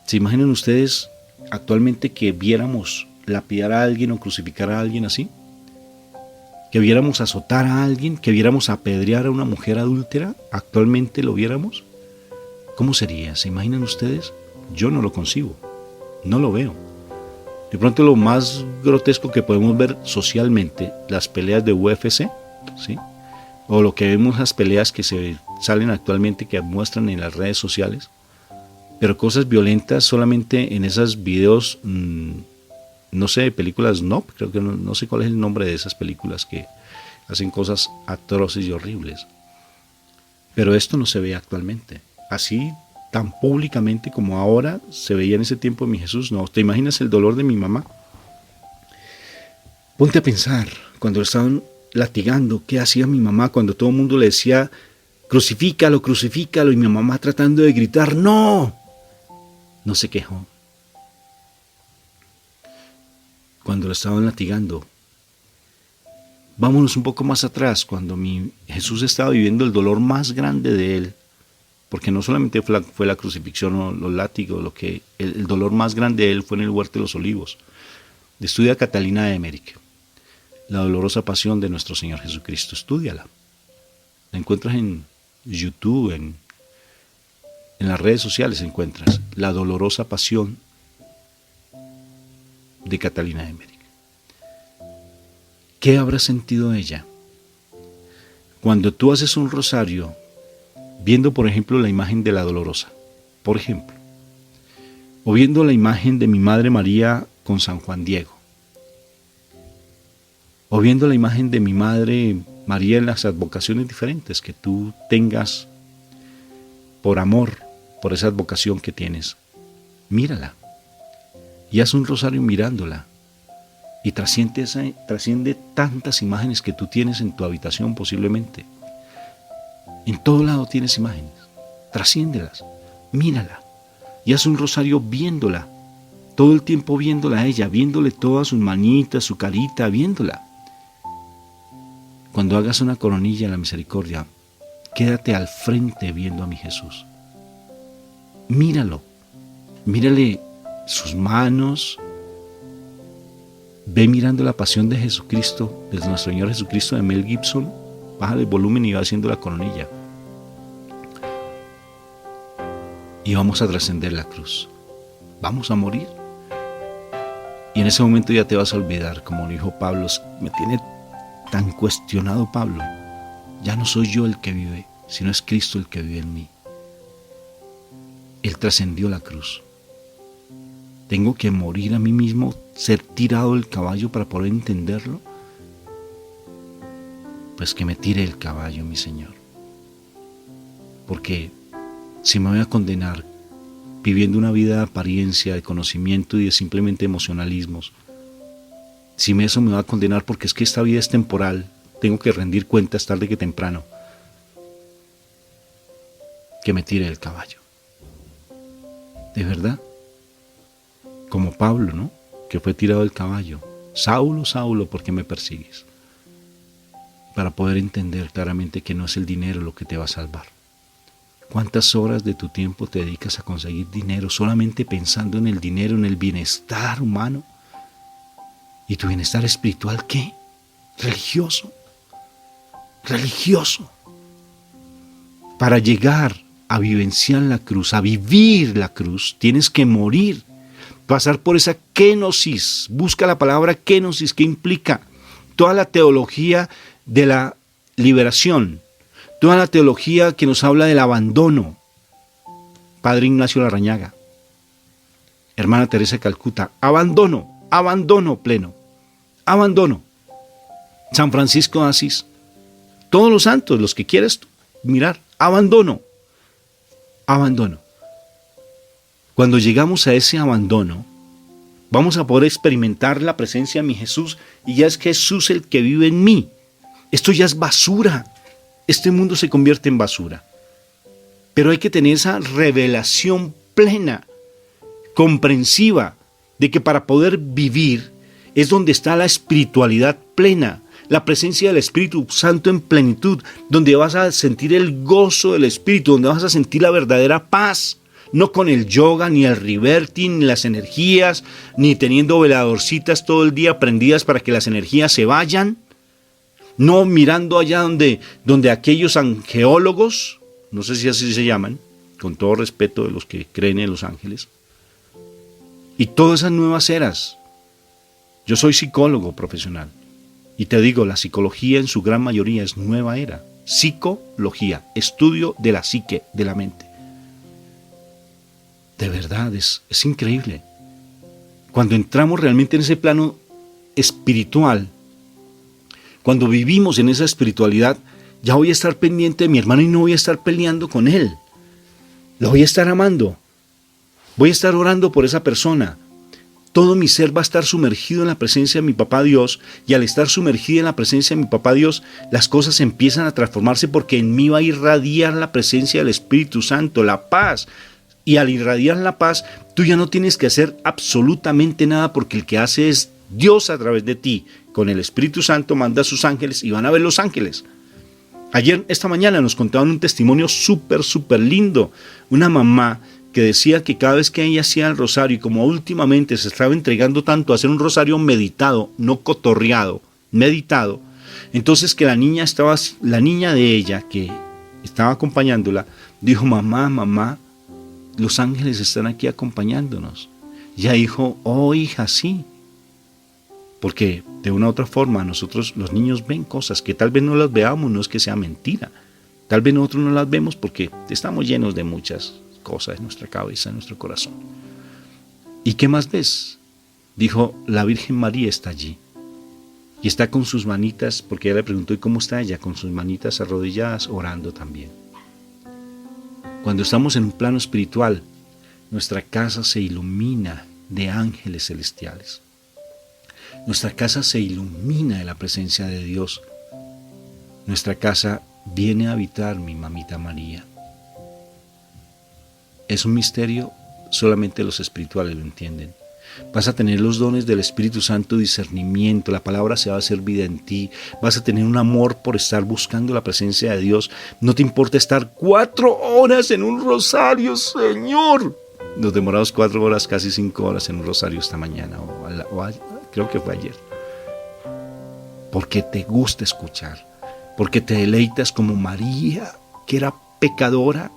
¿Se imaginan ustedes actualmente que viéramos lapidar a alguien o crucificar a alguien así? ¿Que viéramos azotar a alguien? ¿Que viéramos apedrear a una mujer adúltera? ¿Actualmente lo viéramos? ¿Cómo sería? ¿Se imaginan ustedes? Yo no lo concibo, no lo veo. De pronto lo más grotesco que podemos ver socialmente, las peleas de UFC, ¿sí? O lo que vemos, las peleas que se salen actualmente, que muestran en las redes sociales, pero cosas violentas solamente en esos videos, no sé, películas creo que no sé cuál es el nombre de esas películas que hacen cosas atroces y horribles. Pero esto no se ve actualmente, así tan públicamente como ahora se veía en ese tiempo de mi Jesús. No, ¿te imaginas el dolor de mi mamá? Ponte a pensar, cuando lo estaban latigando, ¿qué hacía mi mamá cuando todo el mundo le decía, crucifícalo, crucifícalo, y mi mamá tratando de gritar, ¡no! No se quejó. Cuando lo estaban latigando, vámonos un poco más atrás, cuando mi Jesús estaba viviendo el dolor más grande de él, porque no solamente fue la crucifixión o los látigos, el dolor más grande de él fue en el huerto de los olivos. Estudia Catalina de Emmerich, La dolorosa pasión de nuestro Señor Jesucristo. Estúdiala. La encuentras en YouTube, en las redes sociales encuentras La dolorosa pasión de Catalina de Emmerich. ¿Qué habrá sentido ella? Cuando tú haces un rosario, viendo por ejemplo la imagen de la dolorosa, por ejemplo, o viendo la imagen de mi Madre María con San Juan Diego, o viendo la imagen de mi Madre María en las advocaciones diferentes que tú tengas por amor, por esa advocación que tienes, mírala y haz un rosario mirándola, y trasciende tantas imágenes que tú tienes en tu habitación posiblemente. En todo lado tienes imágenes, trasciéndelas, mírala y haz un rosario viéndola, todo el tiempo viéndola a ella, viéndole todas sus manitas, su carita, viéndola. Cuando hagas una coronilla en la misericordia, quédate al frente viendo a mi Jesús. Míralo, mírale sus manos, ve mirando la pasión de Jesucristo, de nuestro Señor Jesucristo, de Mel Gibson, bájale el volumen y va haciendo la coronilla. Y vamos a trascender la cruz, vamos a morir. Y en ese momento ya te vas a olvidar, como lo dijo Pablo, me tiene tan cuestionado Pablo, ya no soy yo el que vive, sino es Cristo el que vive en mí. Él trascendió la cruz. Tengo que morir a mí mismo, ser tirado del caballo para poder entenderlo. Pues que me tire el caballo, mi Señor. Porque si me voy a condenar viviendo una vida de apariencia, de conocimiento y de simplemente emocionalismos, si eso me va a condenar porque es que esta vida es temporal, tengo que rendir cuentas tarde que temprano, que me tire el caballo. ¿De verdad? Como Pablo, ¿no? Que fue tirado del caballo. Saulo, Saulo, ¿por qué me persigues? Para poder entender claramente que no es el dinero lo que te va a salvar. ¿Cuántas horas de tu tiempo te dedicas a conseguir dinero solamente pensando en el dinero, en el bienestar humano? ¿Y tu bienestar espiritual qué? Religioso. Religioso. Para llegar a vivenciar la cruz, a vivir la cruz, tienes que morir. Pasar por esa kenosis. Busca la palabra kenosis, que implica toda la teología de la liberación, toda la teología que nos habla del abandono. Padre Ignacio Larrañaga, hermana Teresa de Calcuta, abandono, abandono pleno, abandono. San Francisco de Asís, todos los santos, los que quieres mirar, abandono, abandono. Cuando llegamos a ese abandono, vamos a poder experimentar la presencia de mi Jesús, y ya es Jesús el que vive en mí. Esto ya es basura. Este mundo se convierte en basura. Pero hay que tener esa revelación plena, comprensiva, de que para poder vivir es donde está la espiritualidad plena, la presencia del Espíritu Santo en plenitud, donde vas a sentir el gozo del Espíritu, donde vas a sentir la verdadera paz. No con el yoga, ni el reverting, ni las energías, ni teniendo veladorcitas todo el día prendidas para que las energías se vayan. No mirando allá donde aquellos angeólogos, no sé si así se llaman, con todo respeto de los que creen en los ángeles, y todas esas nuevas eras. Yo soy psicólogo profesional Y te digo, la psicología en su gran mayoría es nueva era. Psicología, estudio de la psique, de la mente. De verdad, es increíble. Cuando entramos realmente en ese plano espiritual, cuando vivimos en esa espiritualidad, ya voy a estar pendiente de mi hermano y no voy a estar peleando con él. Lo voy a estar amando. Voy a estar orando por esa persona. Todo mi ser va a estar sumergido en la presencia de mi papá Dios, y al estar sumergido en la presencia de mi papá Dios, las cosas empiezan a transformarse porque en mí va a irradiar la presencia del Espíritu Santo, la paz. Y al irradiar la paz, tú ya no tienes que hacer absolutamente nada, porque el que hace es Dios a través de ti. Con el Espíritu Santo manda a sus ángeles y van a ver los ángeles. Esta mañana nos contaban un testimonio súper lindo. Una mamá que decía que cada vez que ella hacía el rosario, y como últimamente se estaba entregando tanto a hacer un rosario meditado, no cotorreado, meditado, entonces que la niña de ella, que estaba acompañándola, dijo: mamá, los ángeles están aquí acompañándonos. Y ella dijo: oh hija, sí. Porque de una u otra forma nosotros, los niños, ven cosas que tal vez no las veamos, no es que sea mentira. Tal vez nosotros no las vemos porque estamos llenos de muchas cosas en nuestra cabeza, en nuestro corazón. ¿Y qué más ves? Dijo: la Virgen María está allí. Y está con sus manitas, porque ella le preguntó: ¿y cómo está ella? Con sus manitas arrodilladas, orando también. Cuando estamos en un plano espiritual, nuestra casa se ilumina de ángeles celestiales. Nuestra casa se ilumina de la presencia de Dios. Nuestra casa viene a habitar mi mamita María. Es un misterio, solamente los espirituales lo entienden. Vas a tener los dones del Espíritu Santo, discernimiento, la palabra se va a hacer vida en ti, vas a tener un amor por estar buscando la presencia de Dios. No te importa estar 4 horas en un rosario, Señor. Nos demoramos 4 horas, casi 5 horas en un rosario esta mañana, creo que fue ayer. Porque te gusta escuchar, porque te deleitas como María, que era pecadora,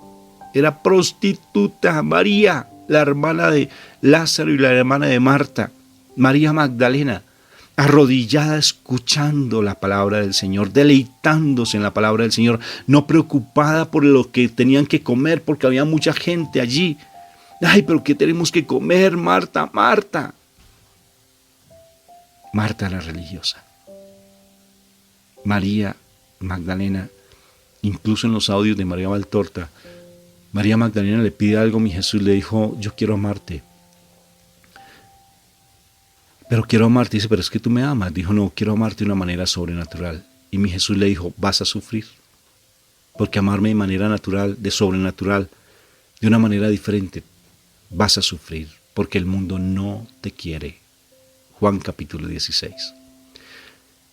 era prostituta. María, la hermana de Lázaro y la hermana de Marta, María Magdalena, arrodillada escuchando la palabra del Señor, deleitándose en la palabra del Señor, no preocupada por lo que tenían que comer, porque había mucha gente allí. Ay, pero ¿qué tenemos que comer, Marta? Marta la religiosa. María Magdalena, incluso en los audios de María Valtorta, María Magdalena le pide algo, mi Jesús le dijo: yo quiero amarte. Pero quiero amarte. Dice: pero es que tú me amas. Dijo: no, quiero amarte de una manera sobrenatural. Y mi Jesús le dijo: vas a sufrir. Porque amarme de manera natural, de sobrenatural, de una manera diferente, vas a sufrir. Porque el mundo no te quiere. Juan capítulo 16.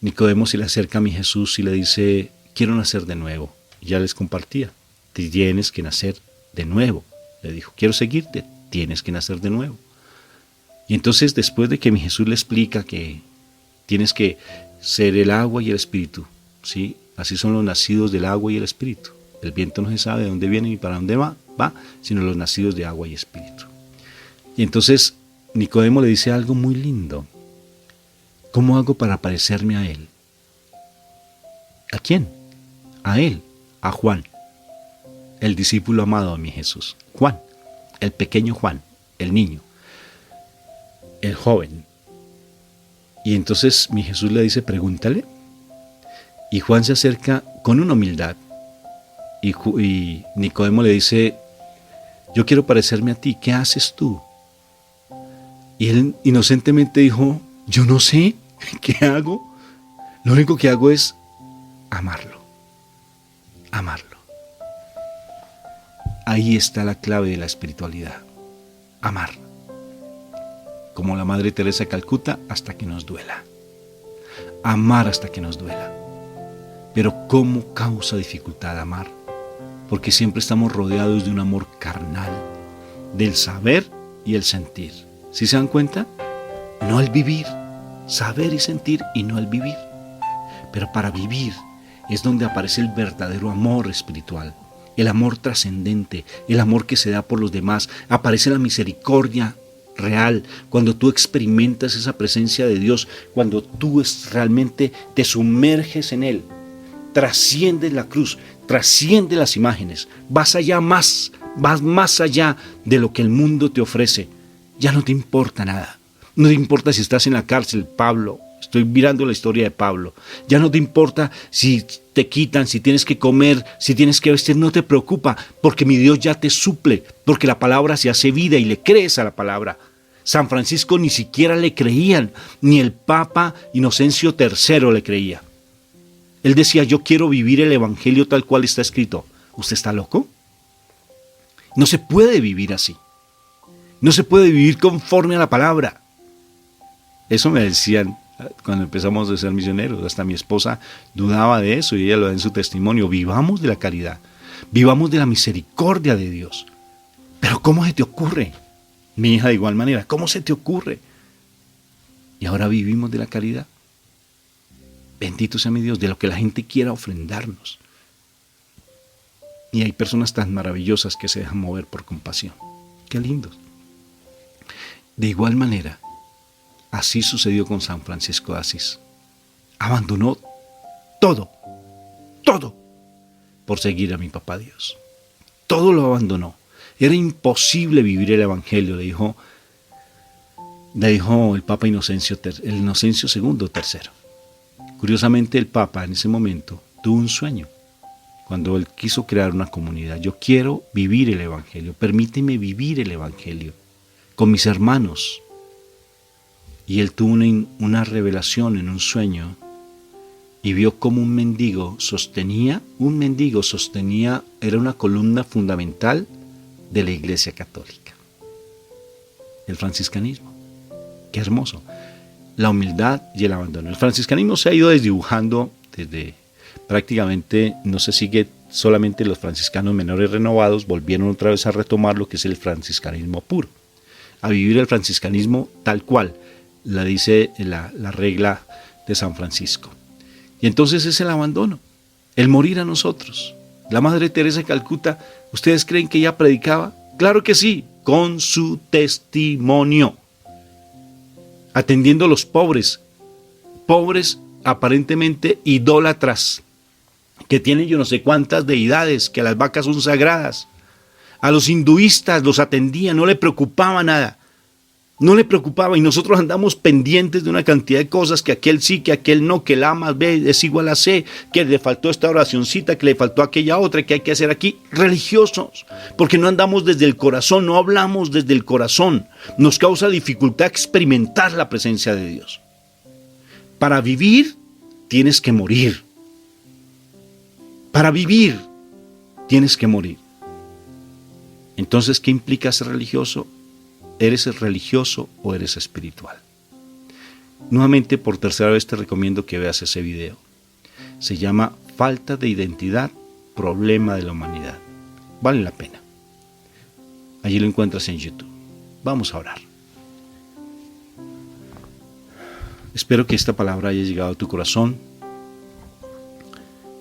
Nicodemo se le acerca a mi Jesús y le dice: quiero nacer de nuevo. Y ya les compartía: tienes que nacer de nuevo. Le dijo: quiero seguirte, tienes que nacer de nuevo. Y entonces, después de que mi Jesús le explica que tienes que ser el agua y el espíritu, ¿sí? Así son los nacidos del agua y el espíritu. El viento no se sabe de dónde viene ni para dónde va, sino los nacidos de agua y espíritu. Y entonces Nicodemo le dice algo muy lindo: ¿cómo hago para parecerme a él? ¿A quién? A él, a Juan, el discípulo amado de mi Jesús. Juan, el pequeño Juan, el niño, el joven. Y entonces mi Jesús le dice: pregúntale. Y Juan se acerca con una humildad. Y Nicodemo le dice: yo quiero parecerme a ti, ¿qué haces tú? Y él inocentemente dijo: yo no sé, ¿qué hago? Lo único que hago es amarlo. Amarlo. Ahí está la clave de la espiritualidad. Amar. Como la Madre Teresa de Calcuta, hasta que nos duela. Amar hasta que nos duela. Pero ¿cómo causa dificultad amar? Porque siempre estamos rodeados de un amor carnal, del saber y el sentir. ¿Sí se dan cuenta? No el vivir. Saber y sentir y no el vivir. Pero para vivir es donde aparece el verdadero amor espiritual, el amor trascendente, el amor que se da por los demás. Aparece la misericordia real, cuando tú experimentas esa presencia de Dios, cuando tú realmente te sumerges en Él, trasciendes la cruz, trasciendes las imágenes, vas más allá de lo que el mundo te ofrece. Ya no te importa nada. No te importa si estás en la cárcel, Pablo. Estoy mirando la historia de Pablo. Ya no te importa si te quitan, si tienes que comer, si tienes que vestir. No te preocupa, porque mi Dios ya te suple, porque la palabra se hace vida y le crees a la palabra. San Francisco ni siquiera le creían, ni el Papa Inocencio III le creía. Él decía, yo quiero vivir el Evangelio tal cual está escrito. ¿Usted está loco? No se puede vivir así. No se puede vivir conforme a la palabra. Eso me decían cuando empezamos a ser misioneros. Hasta mi esposa dudaba de eso y ella lo da en su testimonio. Vivamos de la caridad. Vivamos de la misericordia de Dios. Pero ¿cómo se te ocurre? Mi hija de igual manera. ¿Cómo se te ocurre? Y ahora vivimos de la caridad. Bendito sea mi Dios, de lo que la gente quiera ofrendarnos. Y hay personas tan maravillosas que se dejan mover por compasión. Qué lindos. De igual manera, así sucedió con San Francisco de Asís. Abandonó todo, por seguir a mi papá Dios. Todo lo abandonó. Era imposible vivir el Evangelio, le dijo el Papa Inocencio II, tercero. Curiosamente, el Papa en ese momento tuvo un sueño cuando él quiso crear una comunidad. Yo quiero vivir el Evangelio, permíteme vivir el Evangelio con mis hermanos. Y él tuvo una revelación en un sueño y vio cómo un mendigo sostenía, era una columna fundamental de la Iglesia Católica. El franciscanismo. Qué hermoso. La humildad y el abandono. El franciscanismo se ha ido desdibujando desde prácticamente, no se sigue solamente los franciscanos menores renovados, volvieron otra vez a retomar lo que es el franciscanismo puro, a vivir el franciscanismo tal cual, la dice la regla de San Francisco. Y entonces es el abandono, el morir a nosotros. La Madre Teresa de Calcuta, ¿ustedes creen que ella predicaba? Claro que sí, con su testimonio. Atendiendo a los pobres aparentemente idólatras, que tienen yo no sé cuántas deidades, que las vacas son sagradas. A los hinduistas los atendía, no le preocupaba nada. No le preocupaba y nosotros andamos pendientes de una cantidad de cosas, que aquel sí, que aquel no, que el A más B es igual a C, que le faltó esta oracioncita, que le faltó aquella otra, que hay que hacer aquí. Religiosos, porque no andamos desde el corazón, no hablamos desde el corazón. Nos causa dificultad experimentar la presencia de Dios. Para vivir tienes que morir. Para vivir tienes que morir. Entonces, ¿qué implica ser religioso? ¿Eres religioso o eres espiritual? Nuevamente, por tercera vez te recomiendo que veas ese video. Se llama Falta de identidad, problema de la humanidad. Vale la pena. Allí lo encuentras en YouTube. Vamos a orar. Espero que esta palabra haya llegado a tu corazón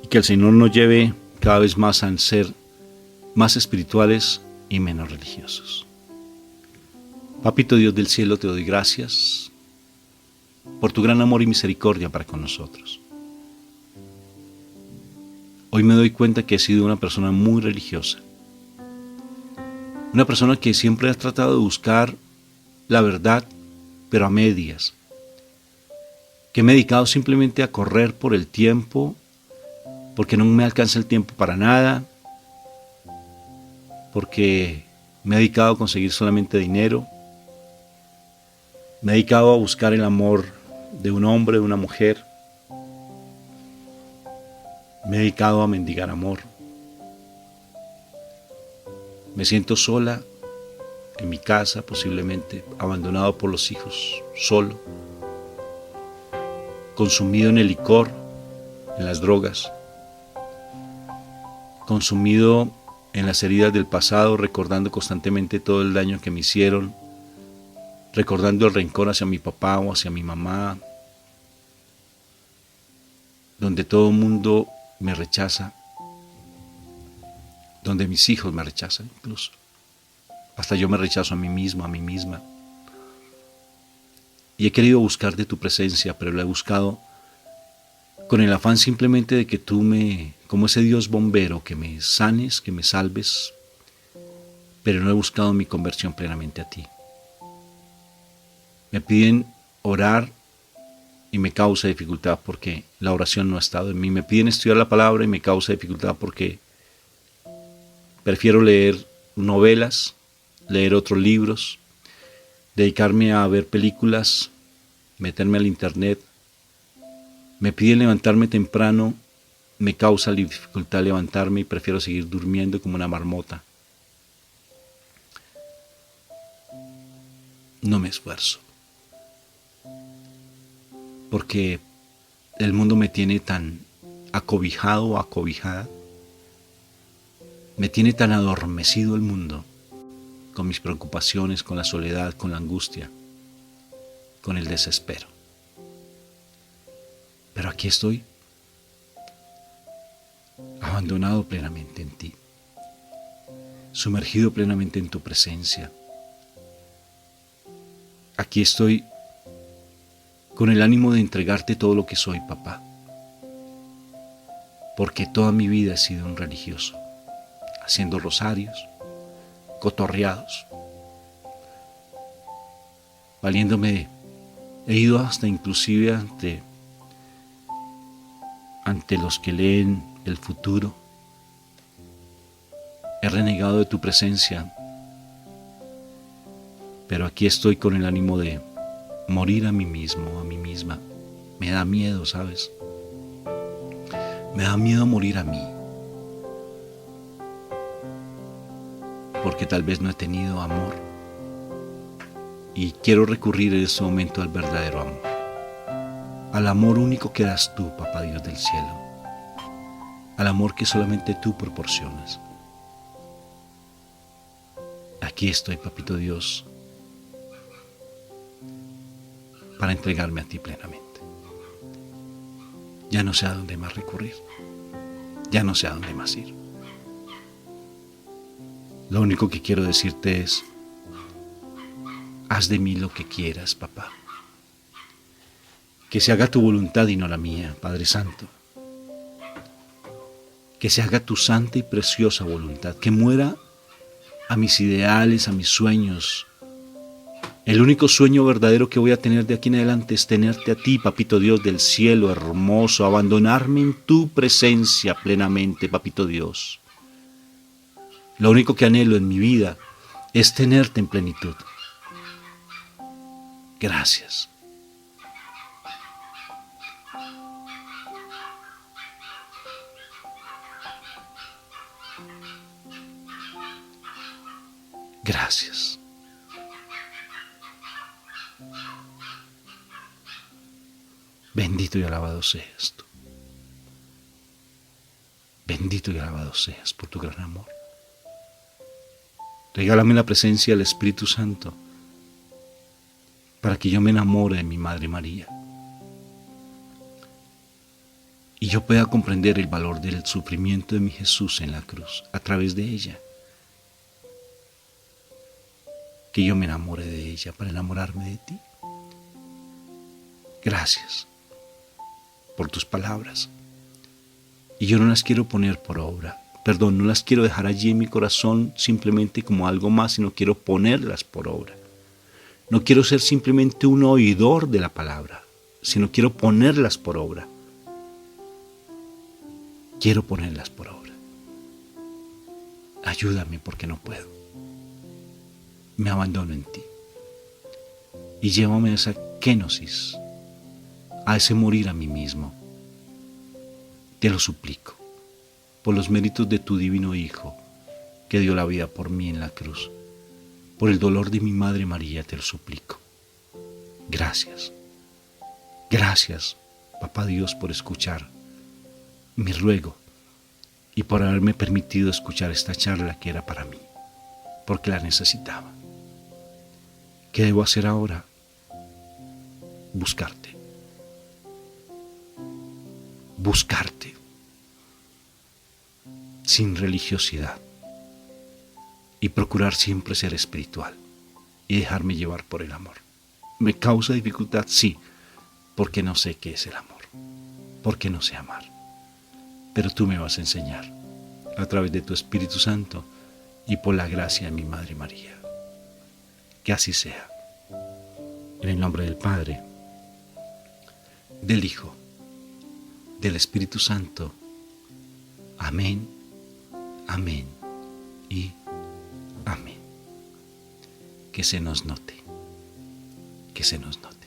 y que el Señor nos lleve cada vez más a ser más espirituales y menos religiosos. Papito Dios del cielo, te doy gracias por tu gran amor y misericordia para con nosotros. Hoy me doy cuenta que he sido una persona muy religiosa. Una persona que siempre ha tratado de buscar la verdad, pero a medias. Que me he dedicado simplemente a correr por el tiempo, porque no me alcanza el tiempo para nada, porque me he dedicado a conseguir solamente dinero. Me he dedicado a buscar el amor de un hombre, de una mujer. Me he dedicado a mendigar amor. Me siento sola en mi casa, posiblemente abandonado por los hijos, solo, consumido en el licor, en las drogas, consumido en las heridas del pasado, recordando constantemente todo el daño que me hicieron, recordando el rencor hacia mi papá o hacia mi mamá, donde todo el mundo me rechaza, donde mis hijos me rechazan incluso. Hasta yo me rechazo a mí mismo, a mí misma. Y he querido buscar de tu presencia, pero la he buscado con el afán simplemente de que tú como ese Dios bombero, que me sanes, que me salves, pero no he buscado mi conversión plenamente a ti. Me piden orar y me causa dificultad porque la oración no ha estado en mí. Me piden estudiar la palabra y me causa dificultad porque prefiero leer novelas, leer otros libros, dedicarme a ver películas, meterme al internet. Me piden levantarme temprano, me causa dificultad levantarme y prefiero seguir durmiendo como una marmota. No me esfuerzo, porque el mundo me tiene tan acobijado o acobijada, me tiene tan adormecido el mundo, con mis preocupaciones, con la soledad, con la angustia, con el desespero. Pero aquí estoy, abandonado plenamente en ti, sumergido plenamente en tu presencia. Aquí estoy con el ánimo de entregarte todo lo que soy, papá, porque toda mi vida he sido un religioso, haciendo rosarios, cotorreados, valiéndome, he ido hasta inclusive ante los que leen el futuro, he renegado de tu presencia, pero aquí estoy con el ánimo de morir a mí mismo, a mí misma. Me da miedo, ¿sabes? Me da miedo morir a mí, porque tal vez no he tenido amor y quiero recurrir en este momento al verdadero amor, al amor único que das tú, Papá Dios del cielo, al amor que solamente tú proporcionas. Aquí estoy, Papito Dios, para entregarme a ti plenamente. Ya no sé a dónde más recurrir, ya no sé a dónde más ir. Lo único que quiero decirte es, haz de mí lo que quieras, papá. Que se haga tu voluntad y no la mía, Padre Santo. Que se haga tu santa y preciosa voluntad, que muera a mis ideales, a mis sueños. El único sueño verdadero que voy a tener de aquí en adelante es tenerte a ti, Papito Dios del cielo hermoso, abandonarme en tu presencia plenamente, Papito Dios. Lo único que anhelo en mi vida es tenerte en plenitud. Gracias. Gracias. Bendito y alabado seas tú. Bendito y alabado seas por tu gran amor. Regálame la presencia del Espíritu Santo para que yo me enamore de mi Madre María y yo pueda comprender el valor del sufrimiento de mi Jesús en la cruz a través de ella. Que yo me enamore de ella para enamorarme de ti. Gracias por tus palabras. Y yo no las quiero poner por obra. No las quiero dejar allí en mi corazón simplemente como algo más, sino quiero ponerlas por obra. No quiero ser simplemente un oidor de la palabra, sino quiero ponerlas por obra. Quiero ponerlas por obra. Ayúdame porque no puedo. Me abandono en ti. Y llévame a esa kenosis, a ese morir a mí mismo. Te lo suplico, por los méritos de tu divino Hijo, que dio la vida por mí en la cruz. Por el dolor de mi Madre María te lo suplico. Gracias. Gracias, Papá Dios, por escuchar mi ruego y por haberme permitido escuchar esta charla que era para mí, porque la necesitaba. ¿Qué debo hacer ahora? Buscarte. Buscarte. Sin religiosidad. Y procurar siempre ser espiritual y dejarme llevar por el amor. ¿Me causa dificultad? Sí, porque no sé qué es el amor, porque no sé amar. Pero tú me vas a enseñar a través de tu Espíritu Santo y por la gracia de mi Madre María. Que así sea. En el nombre del Padre, del Hijo, del Espíritu Santo. Amén, amén y amén. Que se nos note, que se nos note.